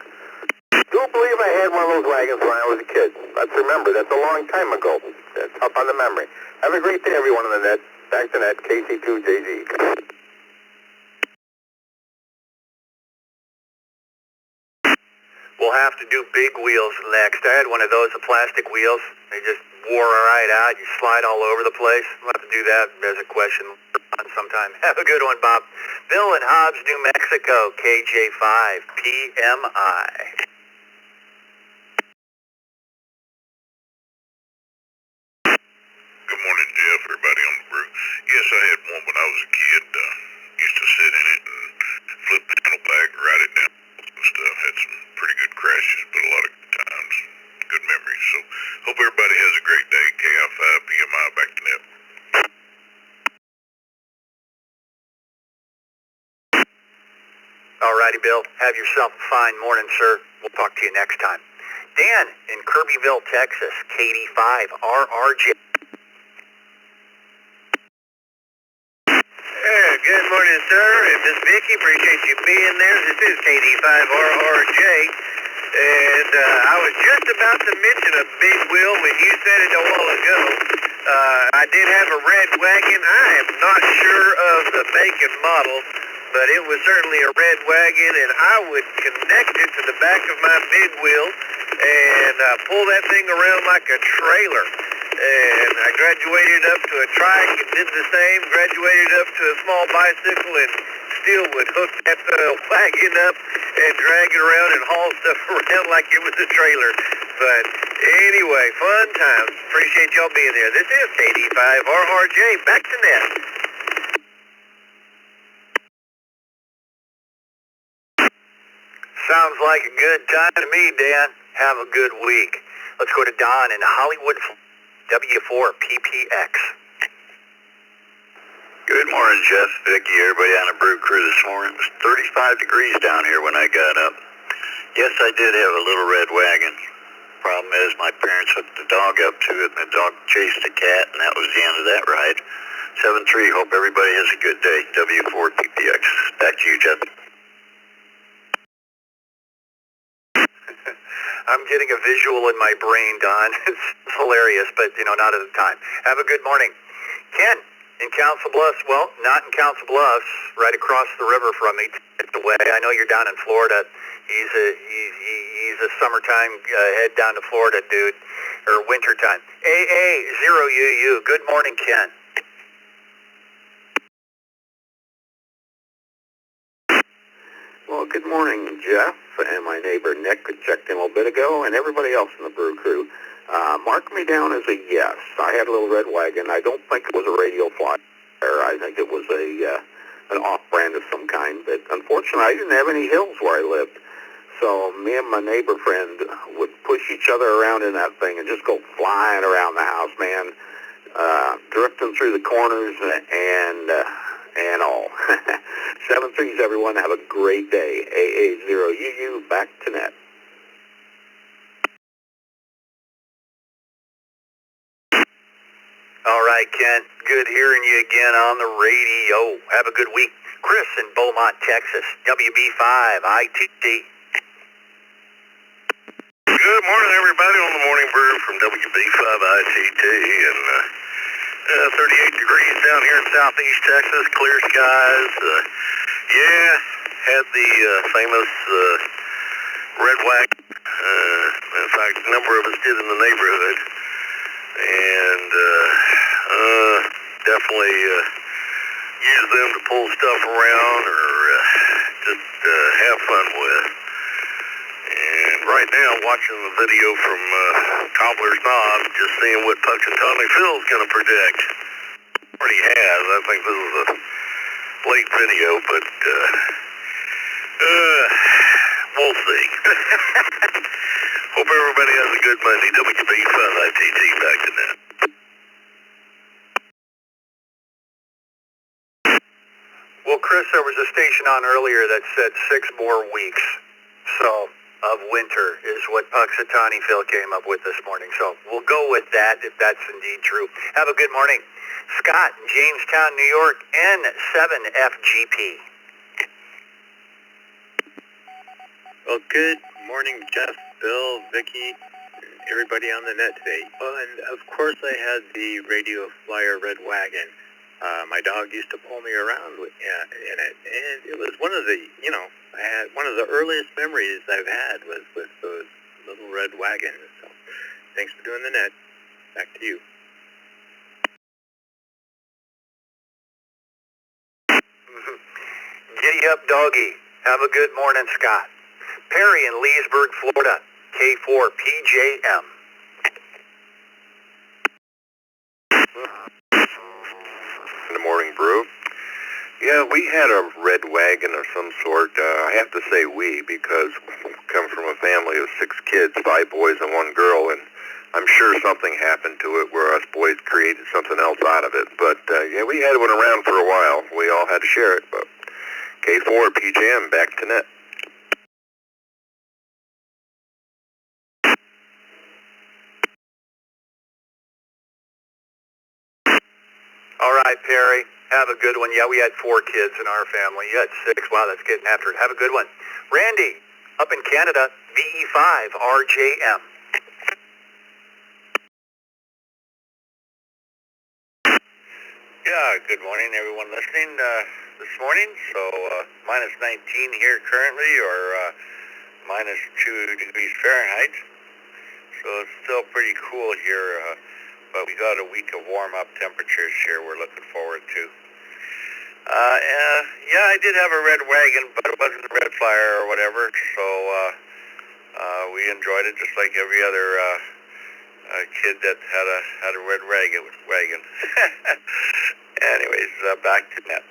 Do believe I had one of those wagons when I was a kid. Let's remember, that's a long time ago. That's up on the memory. Have a great day, everyone on the net. Back to net, KC2JZ. We'll have to do big wheels next. I had one of those, the plastic wheels. They just wore right out. You slide all over the place. We'll have to do that as a question sometime. Have a good one, Bob. Bill in Hobbs, New Mexico, KJ5, PMI. Good morning, Jeff, everybody on the Brew. Yes, I had one when I was a kid. Used to sit in it and flip the panel back, ride it down and stuff. Had some pretty good crashes, but a lot of good times. Good memories. So, hope everybody has a great day. KI5, PMI, back to net. All righty, Bill. Have yourself a fine morning, sir. We'll talk to you next time. Dan in Kirbyville, Texas, KD5, RRJ. Good morning, sir. This is Vicky. Appreciate you being there. This is KD5RRJ. And I was just about to mention a big wheel when you said it a while ago. I did have a red wagon. I am not sure of the make and model, but it was certainly a red wagon, and I would connect it to the back of my big wheel and pull that thing around like a trailer. And I graduated up to a trike and did the same, graduated up to a small bicycle, and still would hook that wagon up and drag it around and haul stuff around like it was a trailer. But anyway, fun times. Appreciate y'all being there. This is KD5RRJ. Back to net. Sounds like a good time to me, Dan. Have a good week. Let's go to Don in Hollywood, W4 PPX. Good morning, Jeff, Vicky, everybody on the Brew crew this morning. It was 35 degrees down here when I got up. Yes, I did have a little red wagon. Problem is, my parents hooked the dog up to it, and the dog chased a cat, and that was the end of that ride. 7-3, hope everybody has a good day. W4 PPX. Back to you, Jeff. I'm getting a visual in my brain, Don. It's hilarious, but, not at the time. Have a good morning. Ken, in Council Bluffs. Well, not in Council Bluffs, right across the river from me. It's away. I know you're down in Florida. He's a summertime head down to Florida dude, or wintertime. AA0UU. Good morning, Ken. Well, good morning, Jeff, and my neighbor Nick that checked in a little bit ago, and everybody else in the Brew crew. Mark me down as a yes. I had a little red wagon. I don't think it was a radial flyer. I think it was an off-brand of some kind, but unfortunately I didn't have any hills where I lived. So me and my neighbor friend would push each other around in that thing and just go flying around the house, man, drifting through the corners and all. 7-3s, everyone. Have a great day. AA0UU, back to net. All right, Ken. Good hearing you again on the radio. Have a good week. Chris in Beaumont, Texas. WB5 ITT. Good morning, everybody on the Morning Brew from WB5 ITT, and 38 degrees down here in southeast Texas, clear skies. Had the famous red wagon. In fact, a number of us did in the neighborhood, and definitely use them to pull stuff around or just have fun with. And right now, watching the video from Cobbler's Knob, just seeing what Punch and Tommy Phil's going to predict. already has. I think this is a late video, but we'll see. Hope everybody has a good Monday. WB Fun ITT back to net. Well, Chris, there was a station on earlier that said 6 more weeks of winter is what Puxatawny Phil came up with this morning. So we'll go with that if that's indeed true. Have a good morning. Scott, Jamestown, New York, N7FGP. Well, good morning, Jeff, Bill, Vicky, everybody on the net today. Well, and of course I had the Radio Flyer Red Wagon. My dog used to pull me around in it, and it was one of the, I had one of the earliest memories I've had was with those little red wagons. So, thanks for doing the net. Back to you. Giddy up, doggy. Have a good morning, Scott. Perry in Leesburg, Florida, K4PJM. In the morning, Brew. Yeah, we had a red wagon of some sort. I have to say we because we come from a family of 6 kids, 5 boys and 1 girl, and I'm sure something happened to it where us boys created something else out of it. But yeah, we had one around for a while. We all had to share it. But K4 PJM, back to net. All right, Perry. Have a good one. Yeah, we had 4 kids in our family. You had 6. Wow, that's getting after it. Have a good one. Randy, up in Canada, VE5RJM. Yeah, good morning, everyone listening this morning. So, minus 19 here currently, or minus 2 degrees Fahrenheit. So it's still pretty cool here, but we got a week of warm-up temperatures here we're looking forward to. Yeah, I did have a red wagon, but it wasn't a red flyer or whatever, so we enjoyed it just like every other kid that had a red wagon. Anyways, back to net.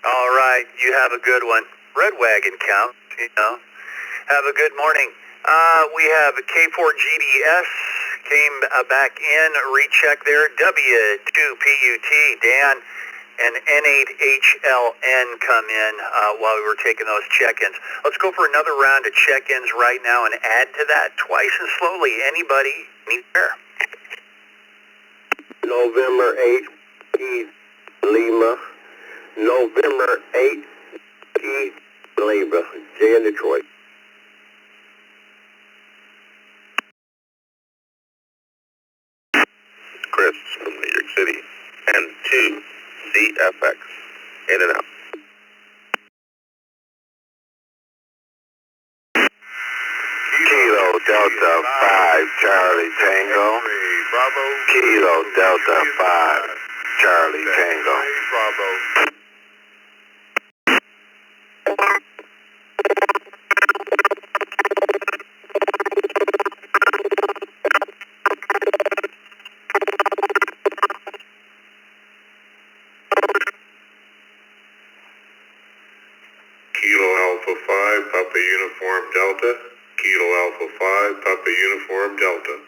All right, you have a good one. Red wagon count, Have a good morning. We have K4GDS came back in, recheck there. W2PUT, Dan, and N8HLN come in while we were taking those check-ins. Let's go for another round of check-ins right now and add to that twice and slowly. Anybody need there? November 8th, Keith Lima. November 8th, Keith Lima. J in Detroit. Chris from New York City. N2 CFX. In and out. Kilo Delta 5 Charlie Tango. Bravo. Kilo Delta 5 Charlie Tango. Bravo. Kilo Alpha 5, Papa Uniform Delta. Kilo Alpha 5, Papa Uniform Delta.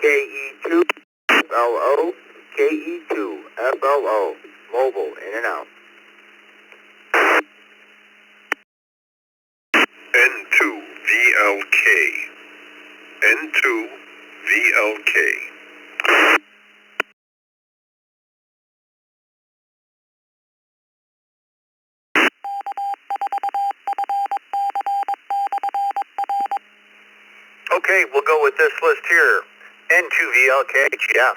KE2 FLO. KE2 FLO. Mobile, in and out. N2 VLK. N2 VLK. Okay, we'll go with this list here. N2VLK, Jeff.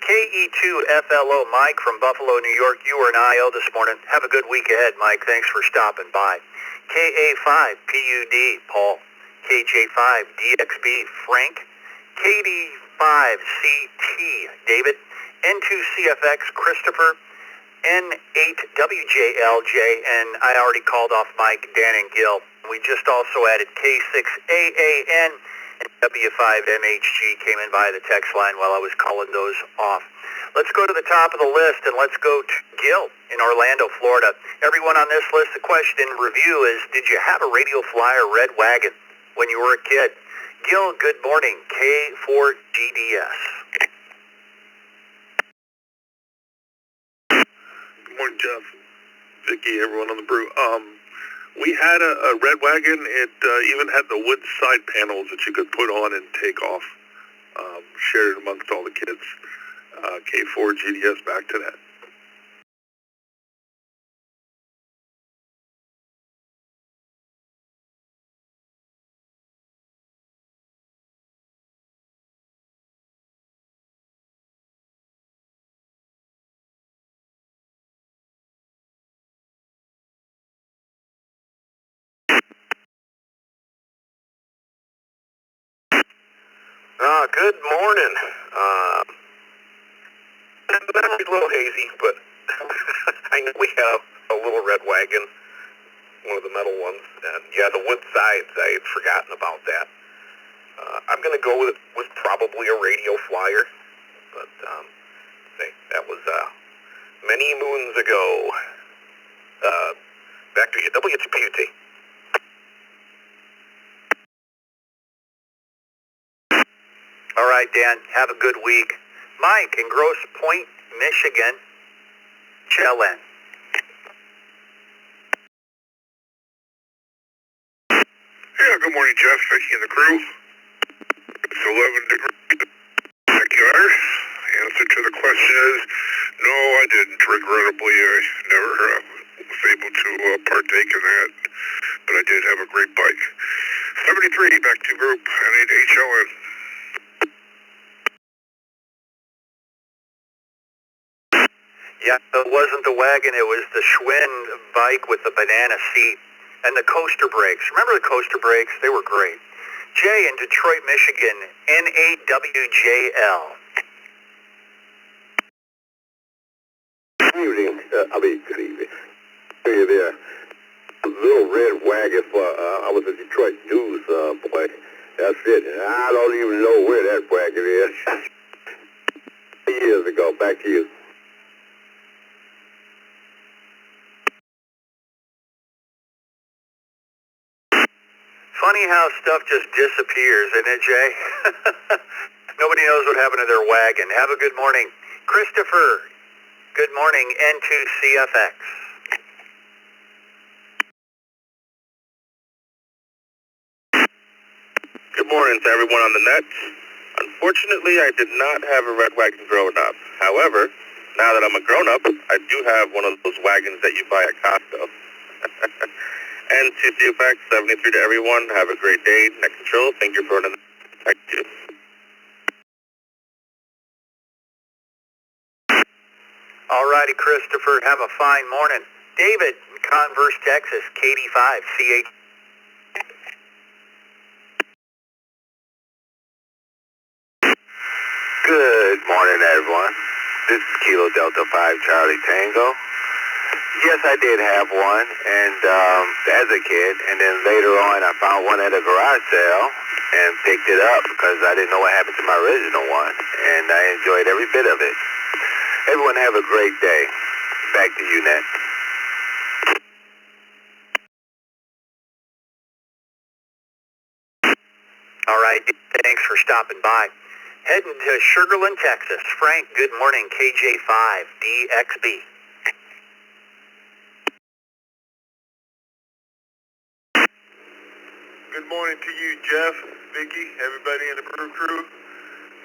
KE2FLO, Mike from Buffalo, New York. You were an IO this morning. Have a good week ahead, Mike. Thanks for stopping by. KA5PUD, Paul. KJ5DXB, Frank. KD5CT, David. N2CFX, Christopher. N8WJLJ, and I already called off Mike, Dan, and Gil. We just also added K6AAN and W5MHG came in via the text line while I was calling those off. Let's go to the top of the list, and let's go to Gil in Orlando, Florida. Everyone on this list, the question review is, did you have a Radio Flyer Red Wagon when you were a kid? Gil, good morning, K4GDS. Good morning, Jeff, Vicky, everyone on the Brew. We had a Red Wagon. It even had the wood side panels that you could put on and take off. Shared it amongst all the kids. K4GDS, back to that. Good morning. Memory's a little hazy, but I know we have a little red wagon, one of the metal ones, and yeah, the wood sides, I had forgotten about that. I'm going to go with probably a Radio Flyer, but that was many moons ago. Back to you, WTPUT. All right, Dan, have a good week. Mike in Grosse Pointe, Michigan, Chillin'. Yeah, good morning, Jeff, Vicky, and the crew. It's 11 degrees backyard. The answer to the question is, no, I didn't. Regrettably, I never was able to partake in that, but I did have a great bike. 73, back to group, N8HLN. Yeah, it wasn't the wagon, it was the Schwinn bike with the banana seat and the coaster brakes. Remember the coaster brakes? They were great. Jay in Detroit, Michigan, N8WJL. Good evening. Good evening. Hey there. A little red wagon for, I was a Detroit News boy. That's it. And I don't even know where that wagon is. Years ago. Back to you. Funny how stuff just disappears, isn't it, Jay? Nobody knows what happened to their wagon. Have a good morning. Christopher, good morning, N2CFX. Good morning to everyone on the net. Unfortunately, I did not have a red wagon growing up. However, now that I'm a grown-up, I do have one of those wagons that you buy at Costco. And to CFX, 73 to everyone. Have a great day. Next control, thank you for running. Thank you. All righty, Christopher. Have a fine morning. David, Converse, Texas, KD5, CH. Good morning, everyone. This is Kilo Delta 5 Charlie Tango. Yes, I did have one, and as a kid, and then later on I found one at a garage sale and picked it up because I didn't know what happened to my original one, and I enjoyed every bit of it. Everyone have a great day. Back to you, Ned. All right, thanks for stopping by. Heading to Sugarland, Texas. Frank, good morning, KJ5DXB. Good morning to you, Jeff, Vicky, everybody in the Brew crew.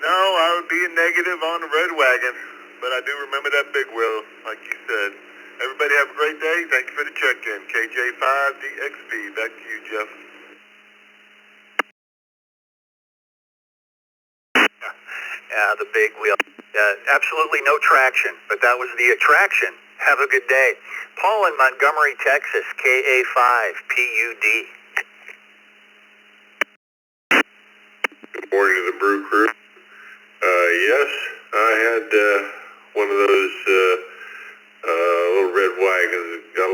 No, I would be a negative on the Red Wagon, but I do remember that big wheel, like you said. Everybody have a great day. Thank you for the check-in. KJ5DXB. Back to you, Jeff. Yeah, the big wheel. Absolutely no traction, but that was the attraction. Have a good day. Paul in Montgomery, Texas, KA5PUD. Good morning to the Brew crew. Yes, I had one of those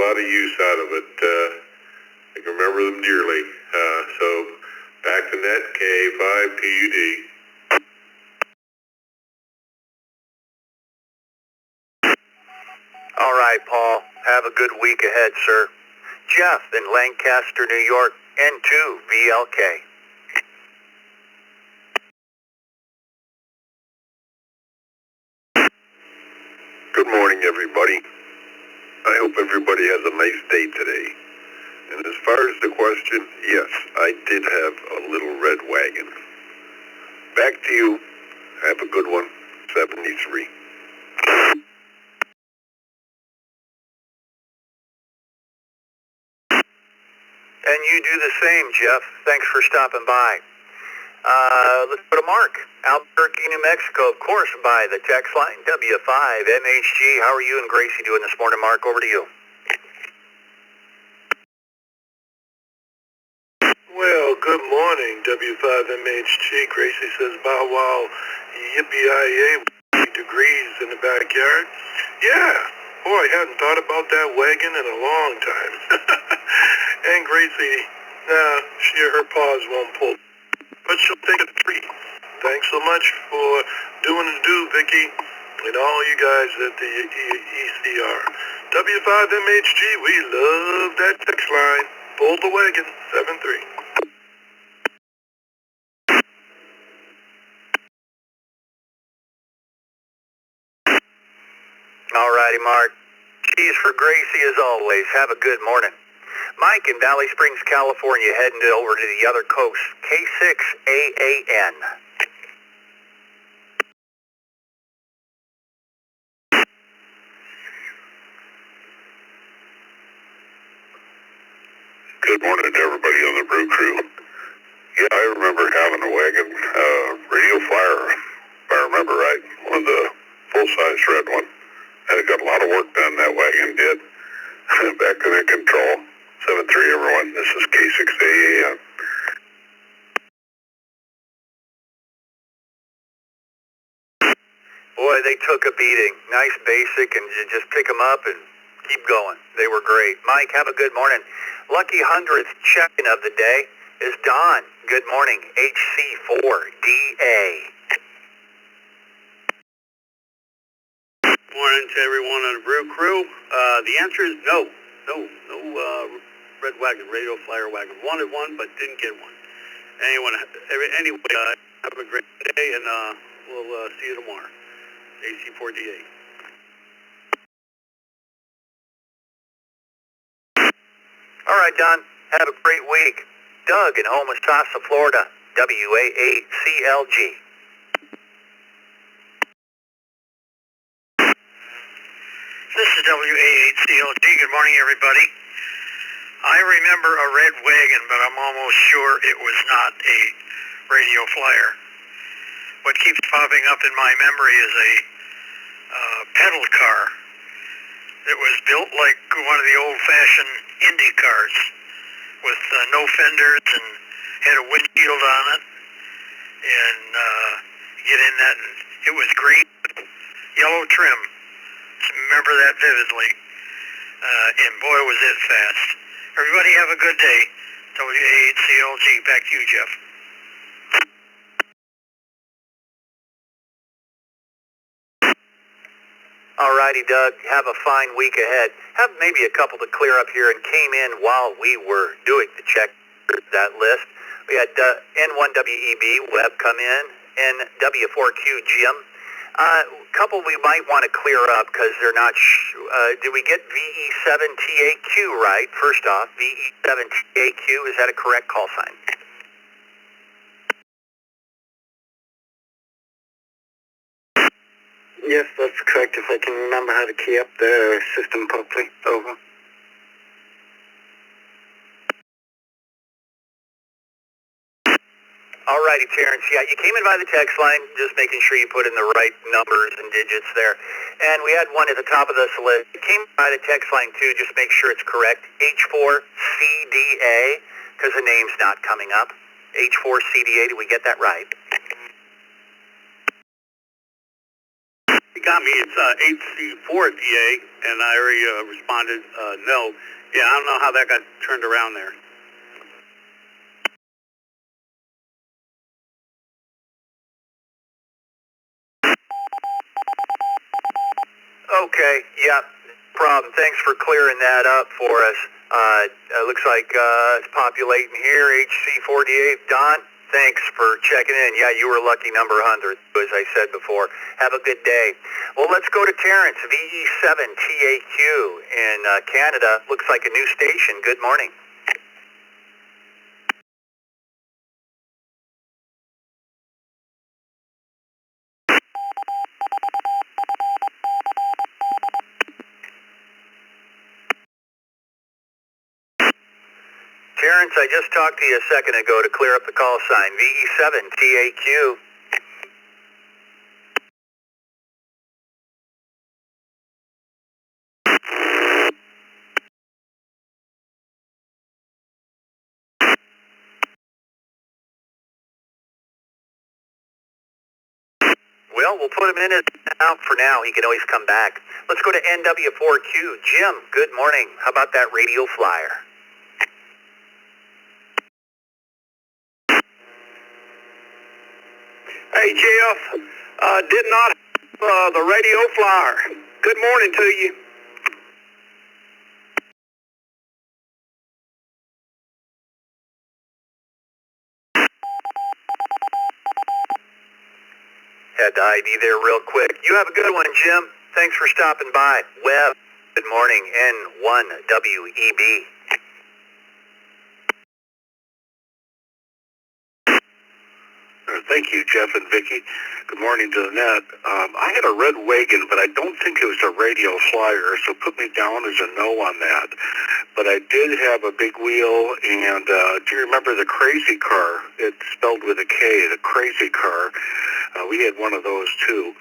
lot of use out of it. I can remember them dearly. So back to net, K5PUD. All right, Paul. Have a good week ahead, sir. Jeff in Lancaster, New York, N2 VLK. Good morning, everybody. I hope everybody has a nice day today. And as far as the question, yes, I did have a little red wagon. Back to you. Have a good one. 73. And you do the same, Jeff. Thanks for stopping by. Let's go to Mark, Albuquerque, New Mexico, of course, by the text line, W5MHG. How are you and Gracie doing this morning, Mark? Over to you. Well, good morning, W5MHG. Gracie says, bow wow, yippee-yi-yay, 80 degrees in the backyard. Yeah, boy, I hadn't thought about that wagon in a long time. And Gracie, her paws won't pull, but she'll take a treat. Thanks so much for doing the do, Vicky, and all you guys at the ECR. W5MHG, we love that text line. Pull the wagon, 73. All righty, Mark. Cheese for Gracie as always. Have a good morning. Mike in Valley Springs, California, heading over to the other coast. K6AAN. Good morning to everybody on the Brew crew. Yeah, I remember having a wagon, Radio Flyer, if I remember right, one of the full-size red one. And it got a lot of work done, that wagon did. Back in the control. 7-3 everyone, this is K6AAN. Boy, they took a beating. Nice basic, and you just pick them up and keep going. They were great. Mike, have a good morning. Lucky 100th check-in of the day is Don. Good morning, HC4DA. Morning to everyone on the Brew crew. The answer is no. No red wagon, radio flyer wagon. Wanted one, but didn't get one. Anyway, have a great day, and we'll see you tomorrow. AC4DA. All right, Don. Have a great week. Doug in Homosassa, Florida. WA8CLG. This is WA8CLG. Good morning, everybody. I remember a red wagon, but I'm almost sure it was not a radio flyer. What keeps popping up in my memory is a pedal car that was built like one of the old-fashioned Indy cars with no fenders and had a windshield on it. And get in that, and it was green, yellow trim. Remember that vividly. And boy, was it fast. Everybody have a good day. WA8CLG. Back to you, Jeff. All righty, Doug. Have a fine week ahead. Have maybe a couple to clear up here and came in while we were doing the check that list. We had N1WEB Web come in, NW4Q Jim. Couple we might want to clear up because they're not. Did we get VE7TAQ right? First off, VE7TAQ, is that a correct call sign? Yes, that's correct. If I can remember how to key up the system properly. Over. All righty, Terrence. Yeah, you came in by the text line, just making sure you put in the right numbers and digits there. And we had one at the top of this list. It came by the text line, too. Just make sure it's correct. H4CDA, because the name's not coming up. H4CDA, did we get that right? We got me. It's HC4DA, and I already responded no. Yeah, I don't know how that got turned around there. Okay, yeah, problem. Thanks for clearing that up for us. Looks like it's populating here, HC48. Don, thanks for checking in. Yeah, you were lucky number 100, as I said before. Have a good day. Well, let's go to Terrence, VE7TAQ in Canada. Looks like a new station. Good morning. Terrence, I just talked to you a second ago to clear up the call sign. VE7TAQ. Well, we'll put him in and out for now. He can always come back. Let's go to NW4Q. Jim, good morning. How about that radio flyer? Hey, Jeff, did not have the radio flyer. Good morning to you. Had to ID there real quick. You have a good one, Jim. Thanks for stopping by. Webb, good morning. N1WEB. Thank you, Jeff and Vicki. Good morning to the net. I had a red wagon, but I don't think it was a radio flyer, so put me down as a no on that. But I did have a big wheel, and do you remember the crazy car? It's spelled with a K, the crazy car. We had one of those too,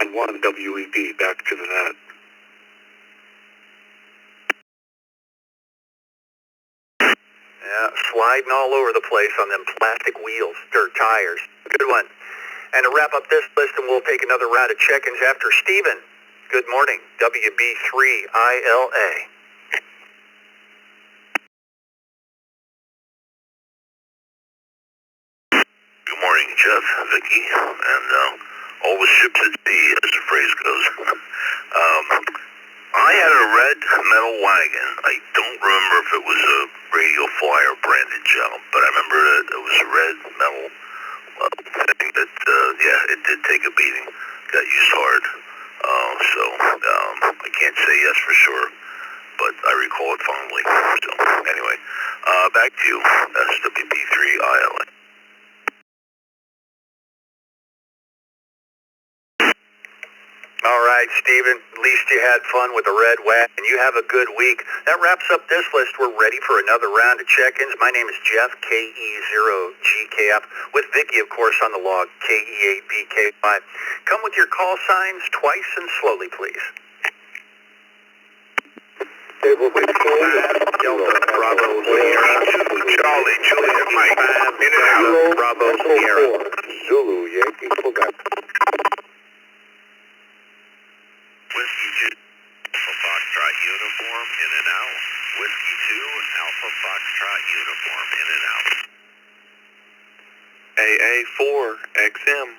and one WEB. Back to the net. Yeah, sliding all over the place on them plastic wheels, dirt tires. Good one. And to wrap up this list, and we'll take another round of check-ins after Stephen. Good morning, WB3ILA. Good morning, Jeff, Vicki, and all the ships at sea, as the phrase goes. I had a red metal wagon. I don't remember if it was a radio flyer branded gem, but I remember that it was a red metal thing that, yeah, it did take a beating. Got used hard. So I can't say yes for sure, but I recall it fondly. So anyway, back to you, SWB3ILA. All right, Stephen, at least you had fun with the red wagon. You have a good week. That wraps up this list. We're ready for another round of check-ins. My name is Jeff, KE0GKF, with Vicki, of course, on the log, KE8BK5. Come with your call signs twice and slowly, please. Delta, Bravo, Sierra, Charlie, Juliet, Mike, in and out, Bravo, Sierra, Zulu, Yankee, Quebec. Whiskey 2, Alpha Foxtrot uniform, in and out. Whiskey 2, Alpha Foxtrot uniform, in and out. AA4XM.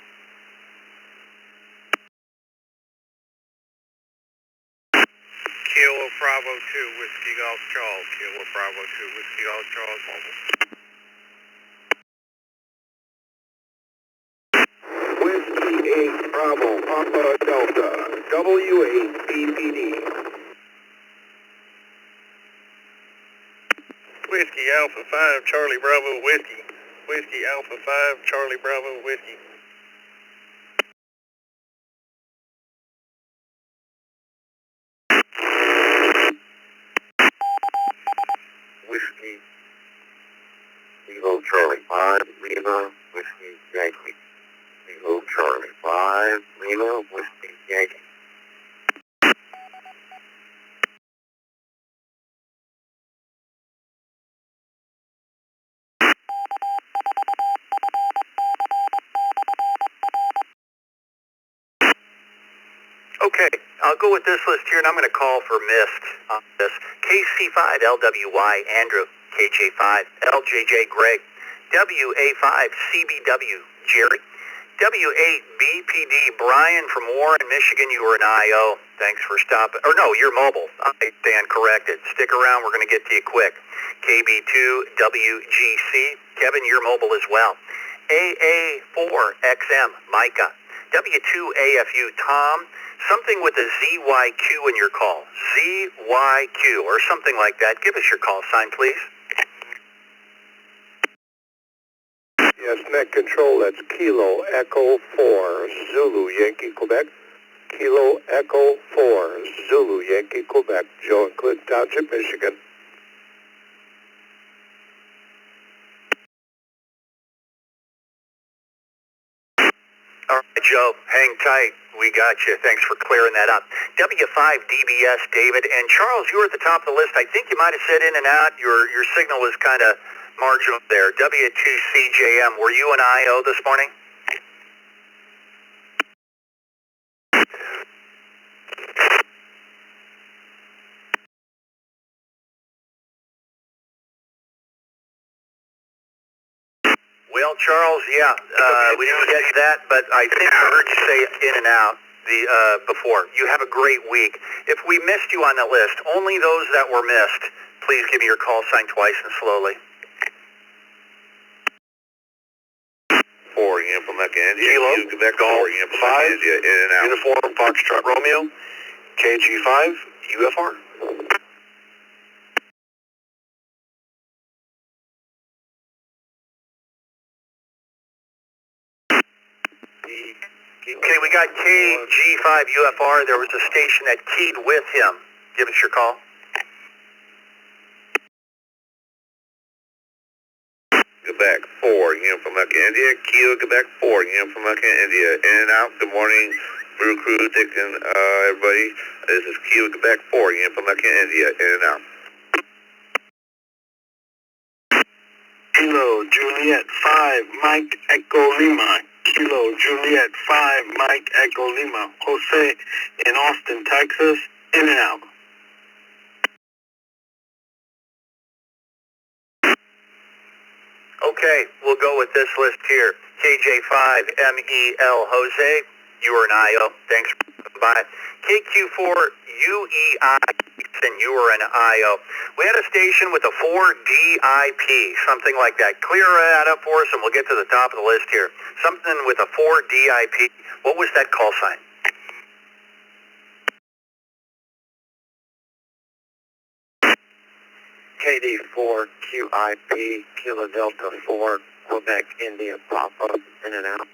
Kilo Bravo 2, Whiskey Golf Charles. Kilo Bravo 2, Whiskey Golf Charles mobile. Whiskey 8, Bravo, Papa Delta, W8BPD. Whiskey Alpha 5, Charlie Bravo Whiskey. Whiskey Alpha 5, Charlie Bravo Whiskey. Whiskey, Kilo Charlie 5, Lima, Whiskey Yankee. Kilo Charlie 5, Lima, Whiskey Yankee. Okay, I'll go with this list here, and I'm going to call for missed on this. KC5 LWY Andrew, KJ5 LJJ Greg, WA5 CBW Jerry, W8 BPD Brian from Warren, Michigan. You were an IO. Thanks for stopping. Or no, you're mobile. I stand corrected. Stick around. We're going to get to you quick. KB2 WGC. Kevin, you're mobile as well. AA4XM Micah. W2AFU Tom. Something with a ZYQ in your call. ZYQ or something like that. Give us your call sign, please. Yes, net control, that's Kilo Echo 4, Zulu Yankee Quebec. Kilo Echo 4, Zulu Yankee Quebec. Joe in Clinton Township, Michigan. All right, Joe, hang tight. We got you. Thanks for clearing that up. W5DBS, David. And Charles, you were at the top of the list. I think you might have said in and out. Your signal was kind of marginal there. W2CJM, were you an IO this morning? Well, Charles, yeah, we didn't get that, but I think I heard you say in and out before. You have a great week. If we missed you on the list, only those that were missed, please give me your call sign twice and slowly. 4 Yankee Mecca India, Kilo, Quebec, Golf, Yankee Mecca India, in and out. Uniform Foxtrot Romeo, KG5, UFR. Okay, we got KG5 UFR. There was a station that keyed with him. Give us your call. Quebec 4, Yankee Mecca India, Kilo, Quebec 4, Yankee Mecca India, in and out. Good morning, Brew Crew, Dick, and everybody. This is Kilo, Quebec 4, Yankee Mecca India, in and out. Kilo Juliet 5 Mike Echo Lima. Kilo Juliet 5 Mike Echo Lima. Jose in Austin, Texas. In and out. Okay, we'll go with this list here. KJ5MEL Jose, you were an IO. Thanks for coming by. KQ4UEI, and you were an IO. We had a station with a 4DIP, something like that. Clear that up for us and we'll get to the top of the list here. Something with a 4DIP. What was that call sign? KD4QIP, Kilo Delta 4, Quebec, India, Papa, in and out.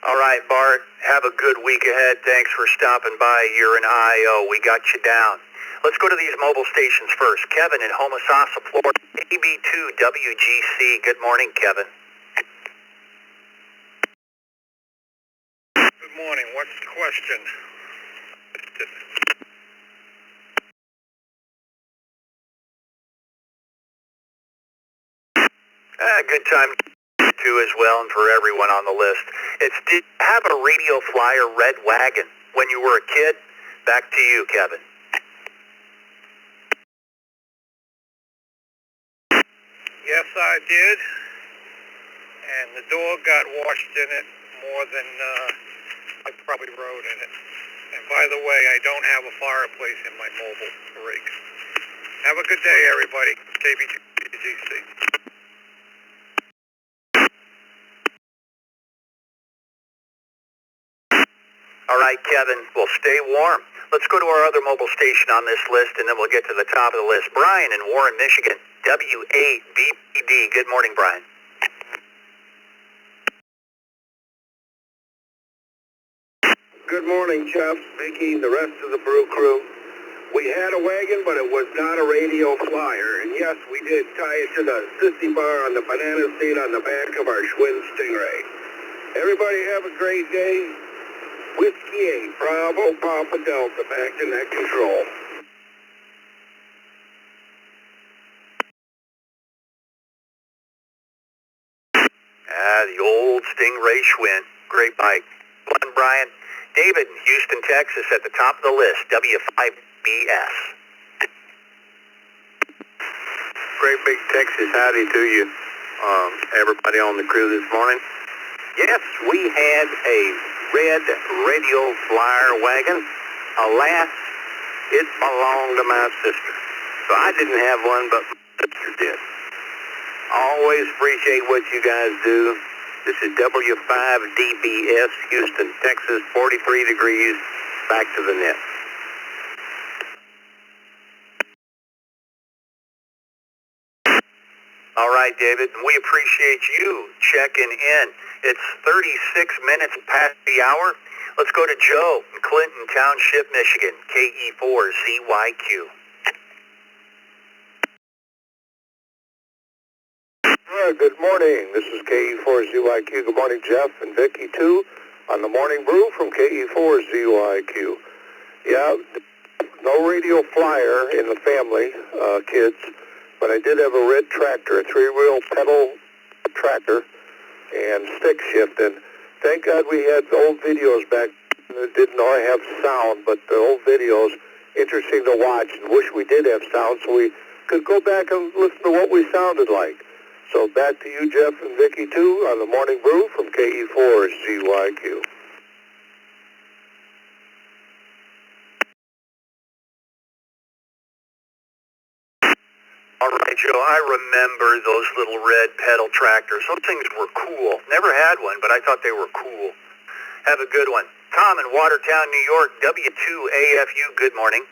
All right, Bart, have a good week ahead. Thanks for stopping by. You're an IO. We got you down. Let's go to these mobile stations first. Kevin in Homosassa, Florida, AB2WGC. Good morning, Kevin. Good morning. What's the question? Good time too as well, and for everyone on the list. Did you have a Radio Flyer red wagon when you were a kid? Back to you, Kevin. Yes, I did. And the door got washed in it more than I probably rode in it. And by the way, I don't have a fireplace in my mobile rig. Have a good day, everybody. KB2GC. All right, Kevin, well, stay warm. Let's go to our other mobile station on this list, and then we'll get to the top of the list. Brian in Warren, Michigan, W8BPD. Good morning, Brian. Good morning, Jeff, Mickey, the rest of the Brew crew. We had a wagon, but it was not a radio flyer. And yes, we did tie it to the sissy bar on the banana seat on the back of our Schwinn Stingray. Everybody have a great day. Whiskey 8, Bravo, Papa Delta, back to net control. the old Stingray Schwinn. Great bike. One, Brian. David in Houston, Texas, at the top of the list, W5BS. Great big Texas howdy to you, everybody on the crew this morning. Yes, we had a red radio flyer wagon. Alas, it belonged to my sister. So I didn't have one, but my sister did. Always appreciate what you guys do. This is W5DBS, Houston, Texas, 43 degrees, back to the net. All right, David, we appreciate you checking in. It's 36 minutes past the hour. Let's go to Joe in Clinton Township, Michigan, KE4ZYQ. Good morning. This is KE4ZYQ. Good morning, Jeff and Vicki, too, on the Morning Brew from KE4ZYQ. Yeah, no radio flyer in the family, kids, but I did have a red tractor, a three-wheel pedal tractor, and stick shift. And thank God we had old videos back that didn't have sound, but the old videos, interesting to watch, and wish we did have sound so we could go back and listen to what we sounded like. So back to you, Jeff and Vicki, too, on the Morning Brew from KE4ZYQ. All right, Joe, I remember those little red pedal tractors. Those things were cool. Never had one, but I thought they were cool. Have a good one. Tom in Watertown, New York, W2AFU, good morning.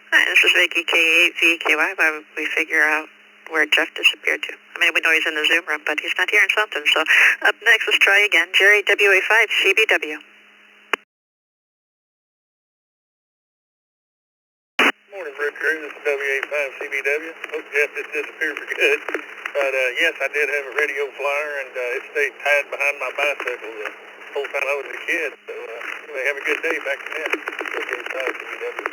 Hi, this is Vicky, K8VKY. Why would we figure out where Jeff disappeared to? I mean, we know he's in the Zoom room, but he's not hearing something. So up next, let's try again. Jerry, WA5CBW. Morning, Brew Crew. This is WA5CBW. Hope Jeff just disappeared for good. But yes, I did have a radio flyer, and it stayed tied behind my bicycle the whole time I was a kid. So anyway, have a good day. Back to net. WA5CBW.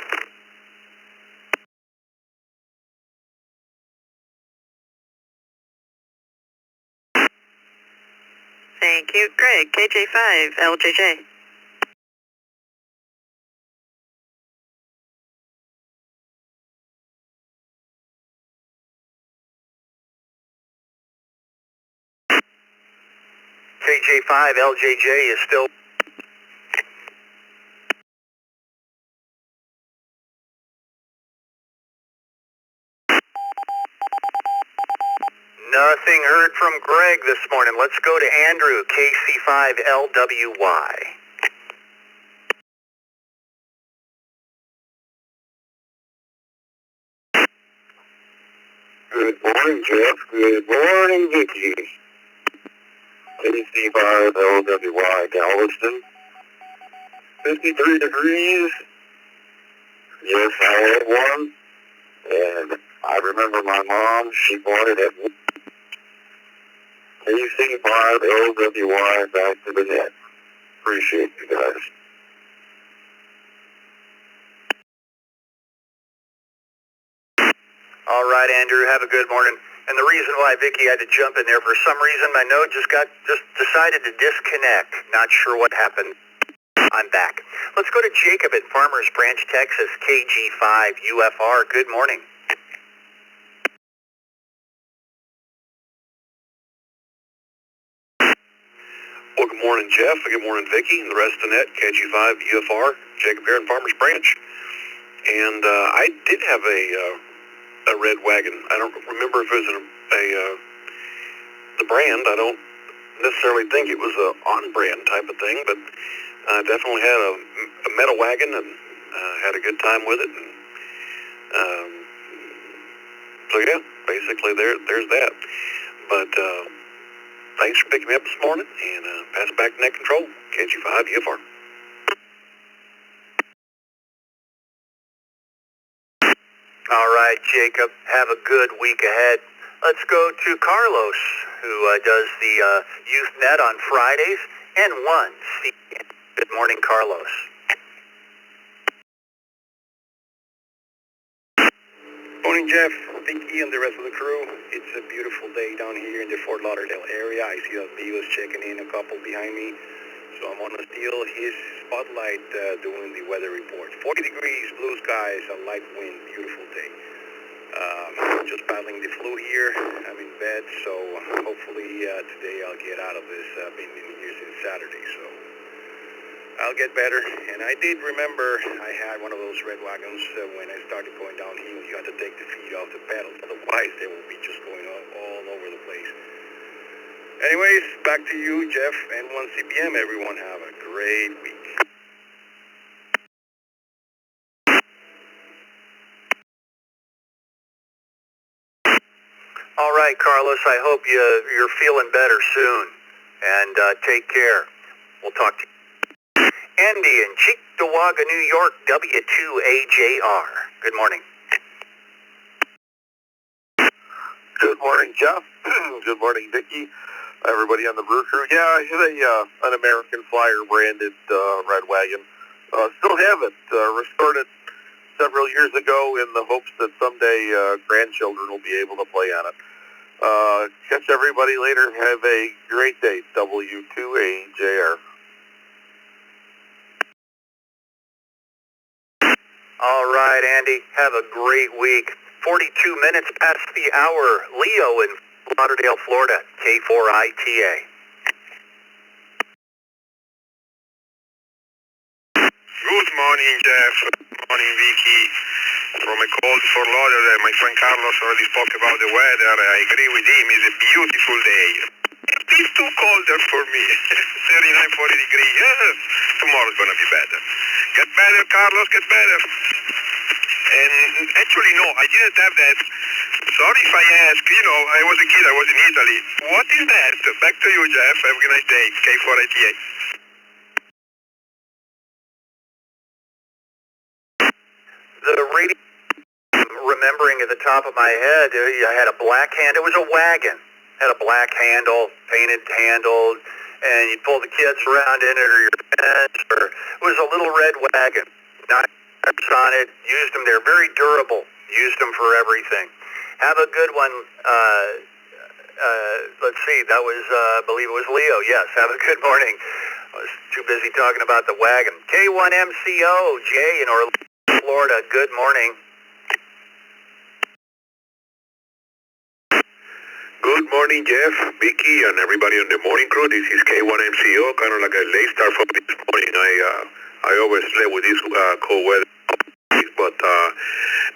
Thank you. Greg, KJ5LJJ. KJ5LJJ is still... Nothing heard from Greg this morning. Let's go to Andrew, KC5LWY. Good morning, Jeff. Good morning, Vicky. KC5LWY, Galveston. 53 degrees. Yes, I had one. And I remember my mom, she bought it at KC5LWY, back to the net. Appreciate you guys. All right, Andrew, have a good morning. And the reason why Vicky had to jump in there, for some reason, my note just decided to disconnect. Not sure what happened. I'm back. Let's go to Jacob at Farmers Branch, Texas, KG5 UFR. Good morning. Well, good morning, Jeff. Good morning, Vicki, and the rest of the net, KG5 UFR, Jacob here in Farmers Branch. And I did have a red wagon. I don't remember if it was the brand. I don't necessarily think it was a on-brand type of thing, but I definitely had a metal wagon and had a good time with it. And, so yeah, basically there's that. But thanks for picking me up this morning, and pass it back to net control, KG5 UFR. All right, Jacob, have a good week ahead. Let's go to Carlos, who does the Youth Net on Fridays, and one. Good morning, Carlos. Morning, Jeff, Vicky, and the rest of the crew. It's a beautiful day down here in the Fort Lauderdale area. I see that Leo's checking in, a couple behind me. So I'm going to steal his spotlight doing the weather report. 40 degrees, blue skies, a light wind, beautiful day. Just battling the flu here. I'm in bed, so hopefully today I'll get out of this. I've been in here since Saturday, so I'll get better. And I did remember I had one of those red wagons when I started going downhill. You had to take the feet off the pedals, otherwise they will be just going all over the place. Anyways, back to you, Jeff, and 1CBM. Everyone have a great week. All right, Carlos, I hope you're feeling better soon, and take care. We'll talk to you. Andy in Cheektowaga, New York, W2AJR. Good morning. Good morning, Jeff. Good morning, Vicki. Everybody on the Brew crew. Yeah, I had an American Flyer branded red wagon. Still have it. Restored it several years ago in the hopes that someday grandchildren will be able to play on it. Catch everybody later. Have a great day. W2AJR. All right, Andy. Have a great week. 42 minutes past the hour. Leo in Lauderdale, Florida, K4ITA. Good morning, Jeff. Good morning, Vicky. From a cold Fort Lauderdale, my friend Carlos already spoke about the weather. I agree with him. It's a beautiful day. It's too colder for me. 39, 40 degrees. Yes. Tomorrow's going to be better. Get better, Carlos. Get better. And actually, no, I didn't have that. Sorry if I ask. You know, I was a kid. I was in Italy. What is that? Back to you, Jeff. Have a nice day. K4ITA. The radio, remembering at the top of my head, I had a black hand. It was a wagon. Had a black handle, painted handle, and you'd pull the kids around in it or your parents, or it was a little red wagon. Not on it. Used them. They're very durable. Used them for everything. Have a good one. Let's see. That was, I believe it was Leo. Yes. Have a good morning. I was too busy talking about the wagon. K1MCO, Jay in Orlando, Florida. Good morning. Good morning, Jeff, Vicky, and everybody on the morning crew. This is K1MCO, kind of like a late start for me this morning. I always slept with this cold weather, but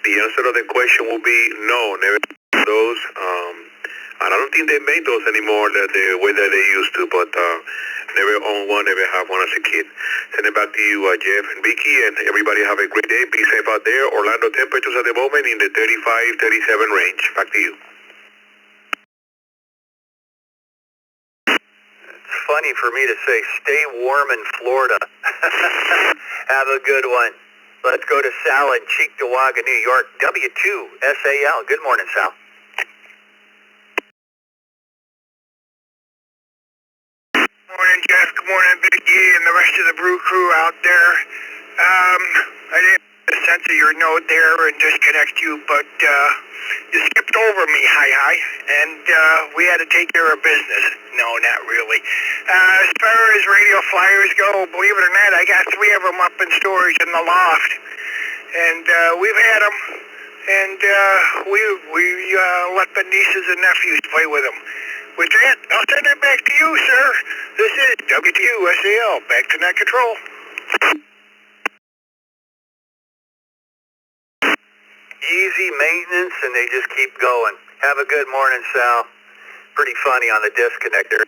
the answer to the question will be no, never those. And I don't think they make those anymore the way that they used to, but never owned one, never have one as a kid. Send it back to you, Jeff and Vicky, and everybody have a great day. Be safe out there. Orlando temperatures at the moment in the 35, 37 range. Back to you. It's funny for me to say stay warm in Florida. Have a good one. Let's go to Sal in Cheektowaga, New York, W2SAL. Good morning, Sal. Morning, Jeff. Good morning, Vicky, and the rest of the Brew crew out there. I didn't sensor your note there and disconnect you, but You skipped over me, hi, and we had to take care of business. No, not really. As far as radio flyers go, believe it or not, I got 3 of them up in storage in the loft, and we've had them, and we let the nieces and nephews play with them. With that, I'll send it back to you, sir. This is WTUSAL, back to net control. Easy maintenance, and they just keep going. Have a good morning, Sal. Pretty funny on the disconnector.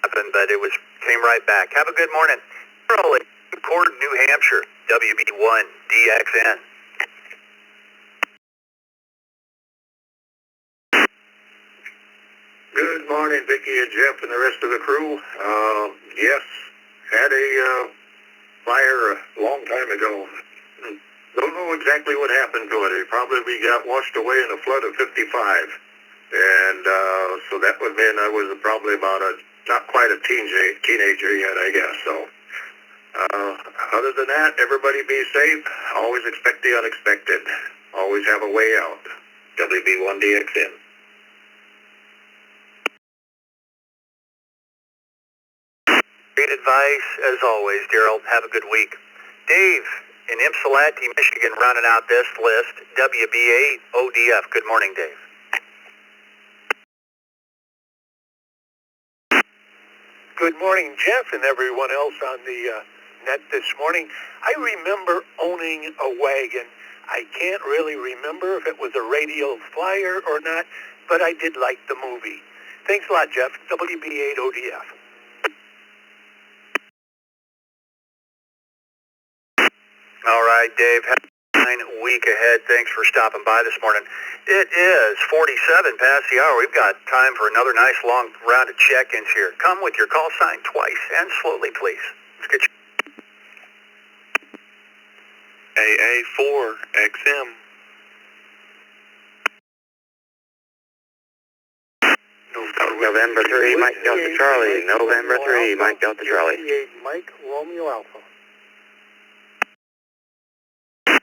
Happened, but it came right back. Have a good morning. Early, Newport, New Hampshire, WB1 DXN. Good morning, Vicki and Jeff and the rest of the crew. Yes, had a fire a long time ago. Don't know exactly what happened to it. It probably got washed away in a flood of 55. And so that would mean I was probably about not quite a teenager yet, I guess. So other than that, everybody be safe. Always expect the unexpected. Always have a way out. WB1DXN. Great advice, as always, Daryl. Have a good week. Dave in Ypsilanti, Michigan, rounding out this list. WB8 ODF. Good morning, Dave. Good morning, Jeff, and everyone else on the net this morning. I remember owning a wagon. I can't really remember if it was a radial flyer or not, but I did like the movie. Thanks a lot, Jeff. WB8 ODF. All right, Dave. Have a fine week ahead. Thanks for stopping by this morning. It is 47 past the hour. We've got time for another nice long round of check-ins here. Come with your call sign twice and slowly, please. Let's get you. AA4XM. November 3, Mike Delta Charlie. November 3, Mike Delta Charlie. Mike Romeo Alpha.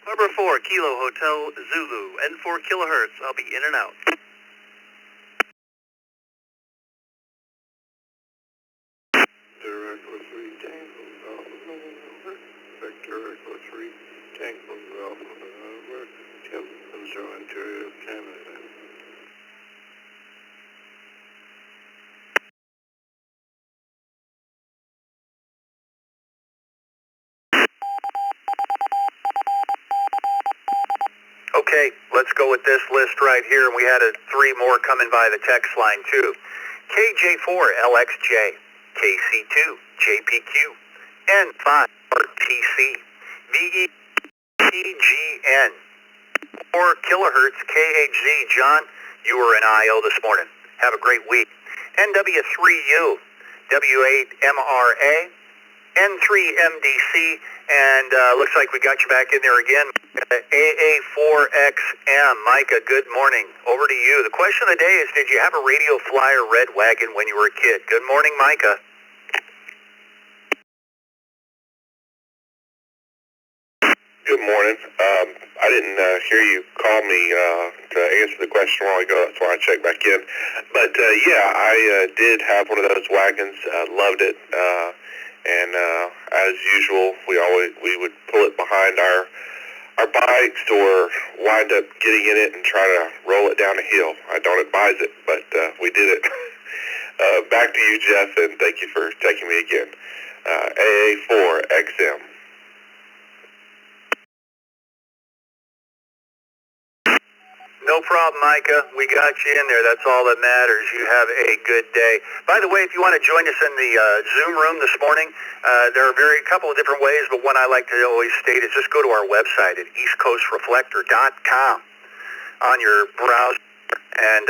Number 4, Kilo Hotel Zulu, and 4 kilohertz. I'll be in and out. Direct 3 Tango Alpha, Vector Echo 3 Tango Alpha, Templeton, Ontario, Canada. Okay, let's go with this list right here, and we had 3 more coming by the text line too. KJ4LXJ, KC2 JPQ, N5 RTC, VEGN, 4 kilohertz KHZ. John, you were in IO this morning. Have a great week. NW3U, W8MRA, N3MDC, and looks like we got you back in there again. AA4XM. Micah, good morning. Over to you. The question of the day is, did you have a radio flyer red wagon when you were a kid? Good morning, Micah. Good morning. I didn't hear you call me to answer the question a while ago. That's why I checked back in. But yeah, I did have one of those wagons. Loved it. And as usual, we would pull it behind our bikes or wind up getting in it and try to roll it down a hill. I don't advise it, but we did it. Back to you, Jeff, and thank you for taking me again. AA4XM. No problem, Micah. We got you in there. That's all that matters. You have a good day. By the way, if you want to join us in the Zoom room this morning, there are a couple of different ways, but one I like to always state is just go to our website at eastcoastreflector.com on your browser and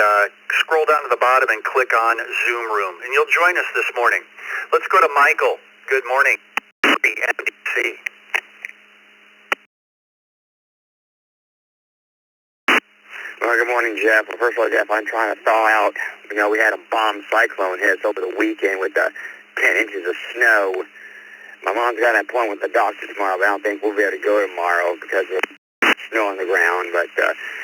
scroll down to the bottom and click on Zoom room, and you'll join us this morning. Let's go to Michael. Good morning. NBC. Well, good morning, Jeff. Well, first of all, Jeff, I'm trying to thaw out. You know, we had a bomb cyclone hit us over the weekend with 10 inches of snow. My mom's got an appointment with the doctor tomorrow, but I don't think we'll be able to go tomorrow because of snow on the ground. But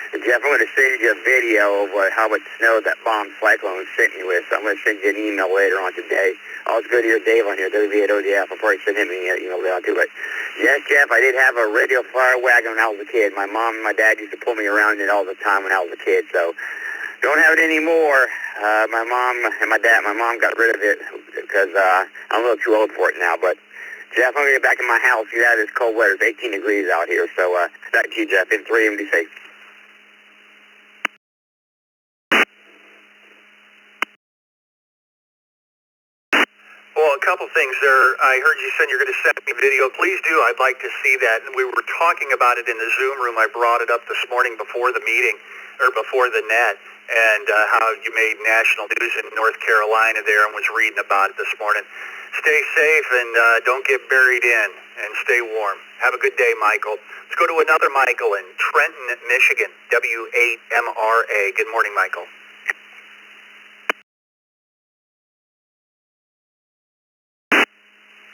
Jeff, I'm going to send you a video of how much snow that bomb cyclone sent me with. So I'm going to send you an email later on today. Always good to hear Dave on here, WV8ODF. I'll probably send him an email later on too. But yes, Jeff, I did have a radio flyer wagon when I was a kid. My mom and my dad used to pull me around in it all the time when I was a kid. So don't have it anymore. My mom and my mom got rid of it because I'm a little too old for it now. But Jeff, I'm going to get back in my house. Get out of this cold weather. It's 18 degrees out here. So back to you, Jeff. In 3 and be safe. Well, a couple things there. I heard you said you're going to send me a video. Please do. I'd like to see that. We were talking about it in the Zoom room. I brought it up this morning before the meeting, or before the net, and how you made national news in North Carolina there and was reading about it this morning. Stay safe and don't get buried in, and stay warm. Have a good day, Michael. Let's go to another Michael in Trenton, Michigan, W8MRA. Good morning, Michael.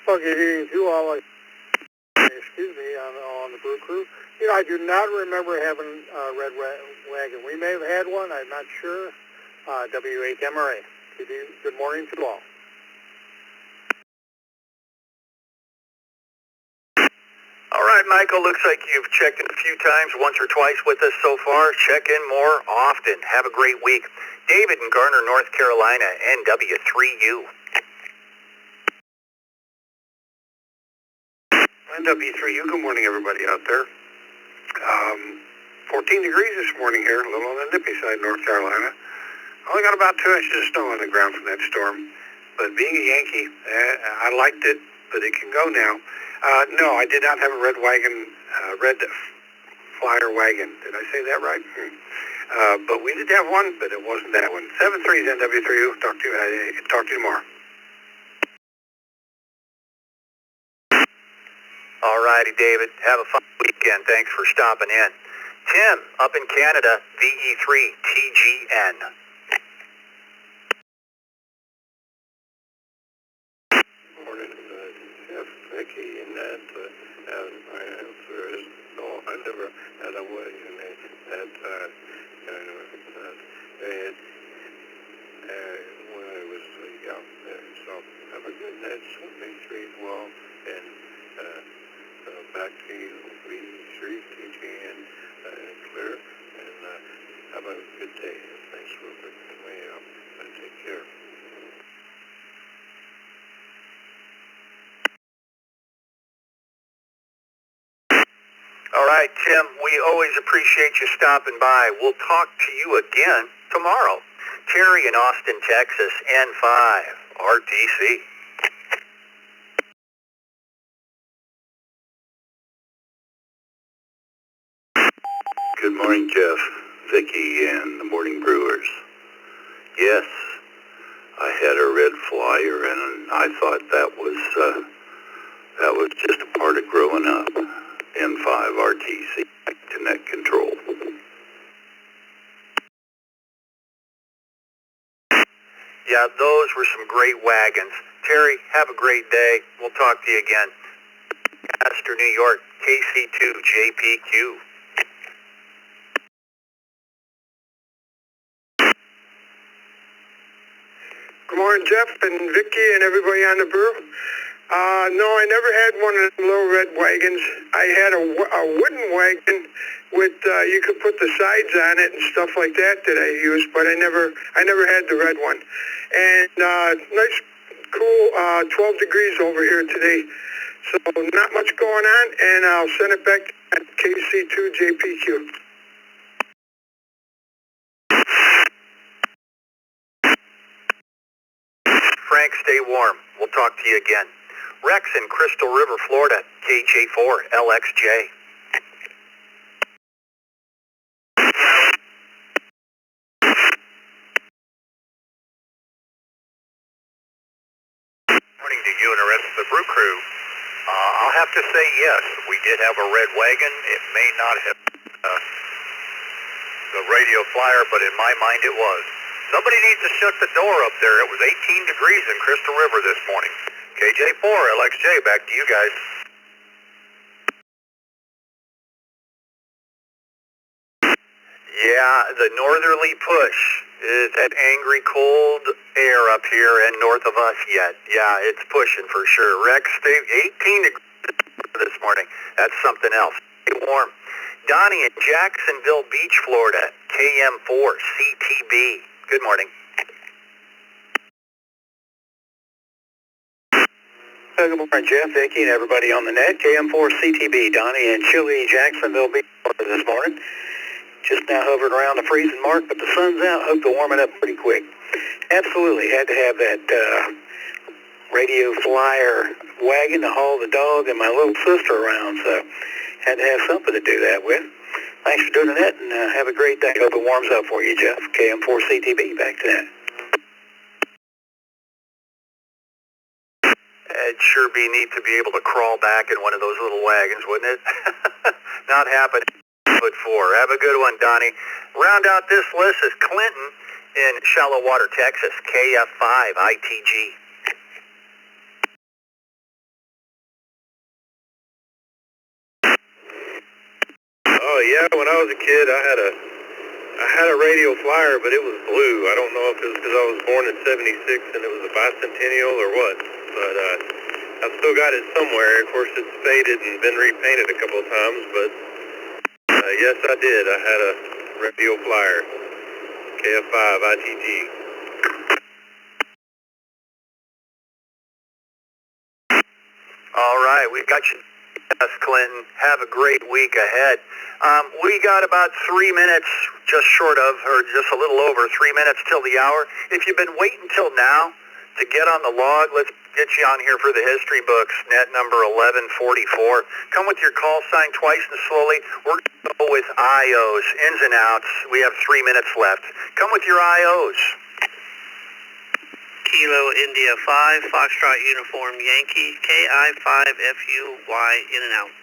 Well, good evening to all. Excuse me, on the Brew Crew. You know, I do not remember having a red wagon. We may have had one. I'm not sure. W8MRA. Good morning to all. All right, Michael, looks like you've checked in a few times, once or twice with us so far. Check in more often. Have a great week. David in Garner, North Carolina, NW3U. NW3U, good morning, everybody out there. 14 degrees this morning here, a little on the nippy side, North Carolina. Only got about 2 inches of snow on the ground from that storm. But being a Yankee, I liked it, but it can go now. No, I did not have a red wagon, red flyer wagon. Did I say that right? But we did have one, but it wasn't that one. 7-3 NW3U. Talk to you tomorrow. All righty, David. Have a fun weekend. Thanks for stopping in. Tim, up in Canada, VE3TGN. Morning, Jeff, Vicky, and that. My answer is no, I never had a wagon at when I was young. So have a good night. Make sure you well, and back to you, V3TGN, clear, and have a good day. Thanks for picking me up, and take care. All right, Tim, we always appreciate you stopping by. We'll talk to you again tomorrow. Terry in Austin, Texas, N5, RTC. Good morning, Jeff, Vicky, and the Morning Brewers. Yes, I had a red flyer, and I thought that was just a part of growing up. N5 RTC, to net control. Yeah, those were some great wagons. Terry, have a great day. We'll talk to you again. Astor, New York, KC2JPQ. Good morning, Jeff and Vicky and everybody on the Brew. No, I never had one of the little red wagons. I had a wooden wagon with you could put the sides on it and stuff like that I used, but I never had the red one. And nice, cool 12 degrees over here today. So not much going on, and I'll send it back at KC2JPQ. Frank, stay warm. We'll talk to you again. Rex in Crystal River, Florida, KJ4LXJ. Morning to you and the rest of the Brew Crew. I'll have to say yes, we did have a red wagon. It may not have the radio flyer, but in my mind it was. Somebody needs to shut the door up there. It was 18 degrees in Crystal River this morning. KJ4LXJ, back to you guys. Yeah, the northerly push is that angry cold air up here and north of us yet. Yeah, it's pushing for sure. Rex, 18 degrees this morning. That's something else. Stay warm. Donnie in Jacksonville Beach, Florida, KM4 CTB. Good morning. Good morning, Jeff, Vicki, and everybody on the net. KM4 CTB, Donnie in chilly Jacksonville Beach, Florida this morning. Just now hovering around the freezing mark, but the sun's out. Hope to warm it up pretty quick. Absolutely had to have that radio flyer wagon to haul the dog and my little sister around, so had to have something to do that with. Thanks for doing that, and have a great day. Hope it warms up for you, Jeff. KM4 CTB, back to that. It'd sure be neat to be able to crawl back in one of those little wagons, wouldn't it? Not happening. Foot 4. Have a good one, Donnie. Round out this list is Clinton in Shallow Water, Texas, KF5 ITG. Oh yeah, when I was a kid, I had a radio flyer, but it was blue. I don't know if it was because I was born in '76 and it was a bicentennial or what, but I've still got it somewhere. Of course, it's faded and been repainted a couple of times, but yes, I did. I had a radio flyer, KF5 ITG. All right, we got you. Yes, Clinton. Have a great week ahead. We got about 3 minutes, just short of, or just a little over 3 minutes till the hour. If you've been waiting till now to get on the log, let's get you on here for the history books, net number 1144. Come with your call sign twice and slowly. We're going to go with IOs, ins and outs. We have 3 minutes left. Come with your IOs. Kilo India 5, Foxtrot Uniform Yankee, KI5FUY, in and out.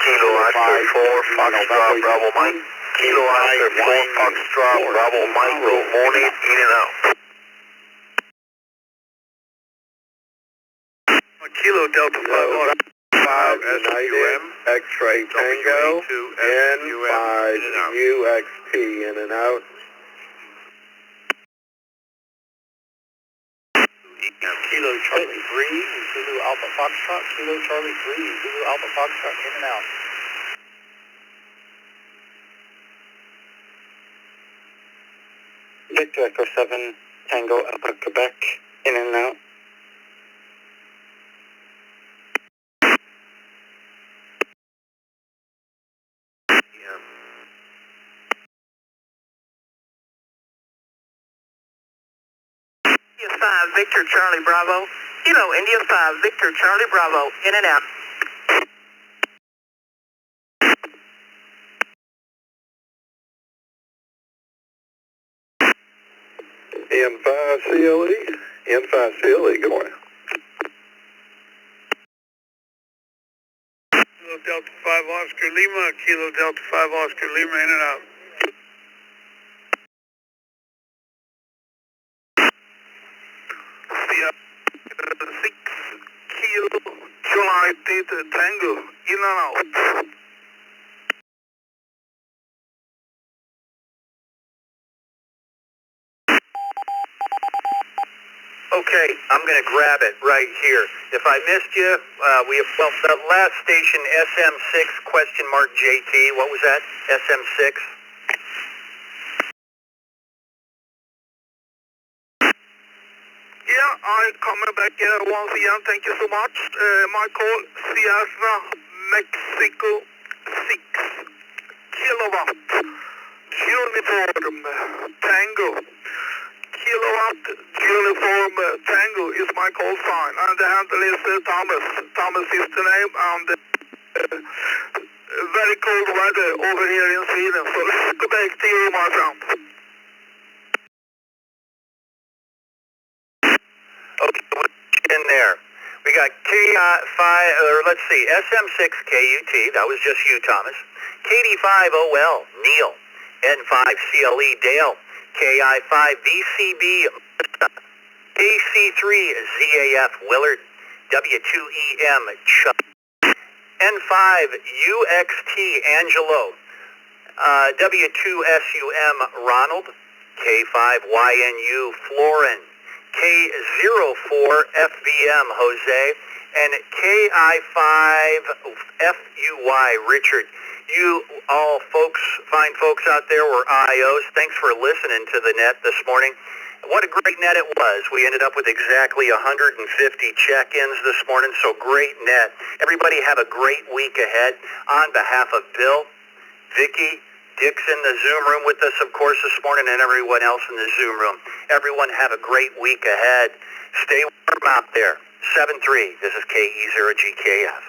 Kilo Oscar 4, Foxtrot Bravo Mike. Kilo Oscar 4, Foxtrot Bravo Mike, good morning, in and out. Kilo Delta 5 United, X-Ray Tango, N5 UXT, in and out. Kilo Charlie 3, Zulu Alpha Foxtrot, Kilo Charlie 3, Zulu Alpha Foxtrot, in and out. Victor Echo 7, Tango Alpha Quebec, in and out. India 5, Victor Charlie Bravo. Kilo India 5, Victor Charlie Bravo, in and out. N5 CLE, N5 CLE, good morning. Kilo Delta 5 Oscar Lima, Kilo Delta 5 Oscar Lima, in and out. Yeah, 6 Kilo July Theta Tango, in and out. Okay, I'm going to grab it right here. If I missed you, we have, well, the last station, SM6 question mark JT. What was that? SM6? Yeah, I'm coming back once again. Thank you so much. My call, Sierra Mexico 6 kilowatt uniform Tango. Kilowatt uniform Tango is my call sign, and the handle is Thomas. Thomas is the name, and very cold weather over here in Sweden. So let's go back to you, my friend. Okay, in there. We got KI5, or let's see, SM6 KUT, that was just you, Thomas. KD5OL, Neil. N5 CLE, Dale. KI5 VCB, AC3 ZAF, Willard. W2EM, Chuck. N5UXT Angelo, W2SUM Ronald, K5YNU Florin, K04FVM Jose, and KI5FUY Richard. You all folks, fine folks out there, were IOs. Thanks for listening to the net this morning. What a great net it was. We ended up with exactly 150 check-ins this morning, so great net. Everybody have a great week ahead. On behalf of Bill, Vicki, Dick's in the Zoom room with us, of course, this morning, and everyone else in the Zoom room. Everyone have a great week ahead. Stay warm out there. 7-3, this is KE0GKF.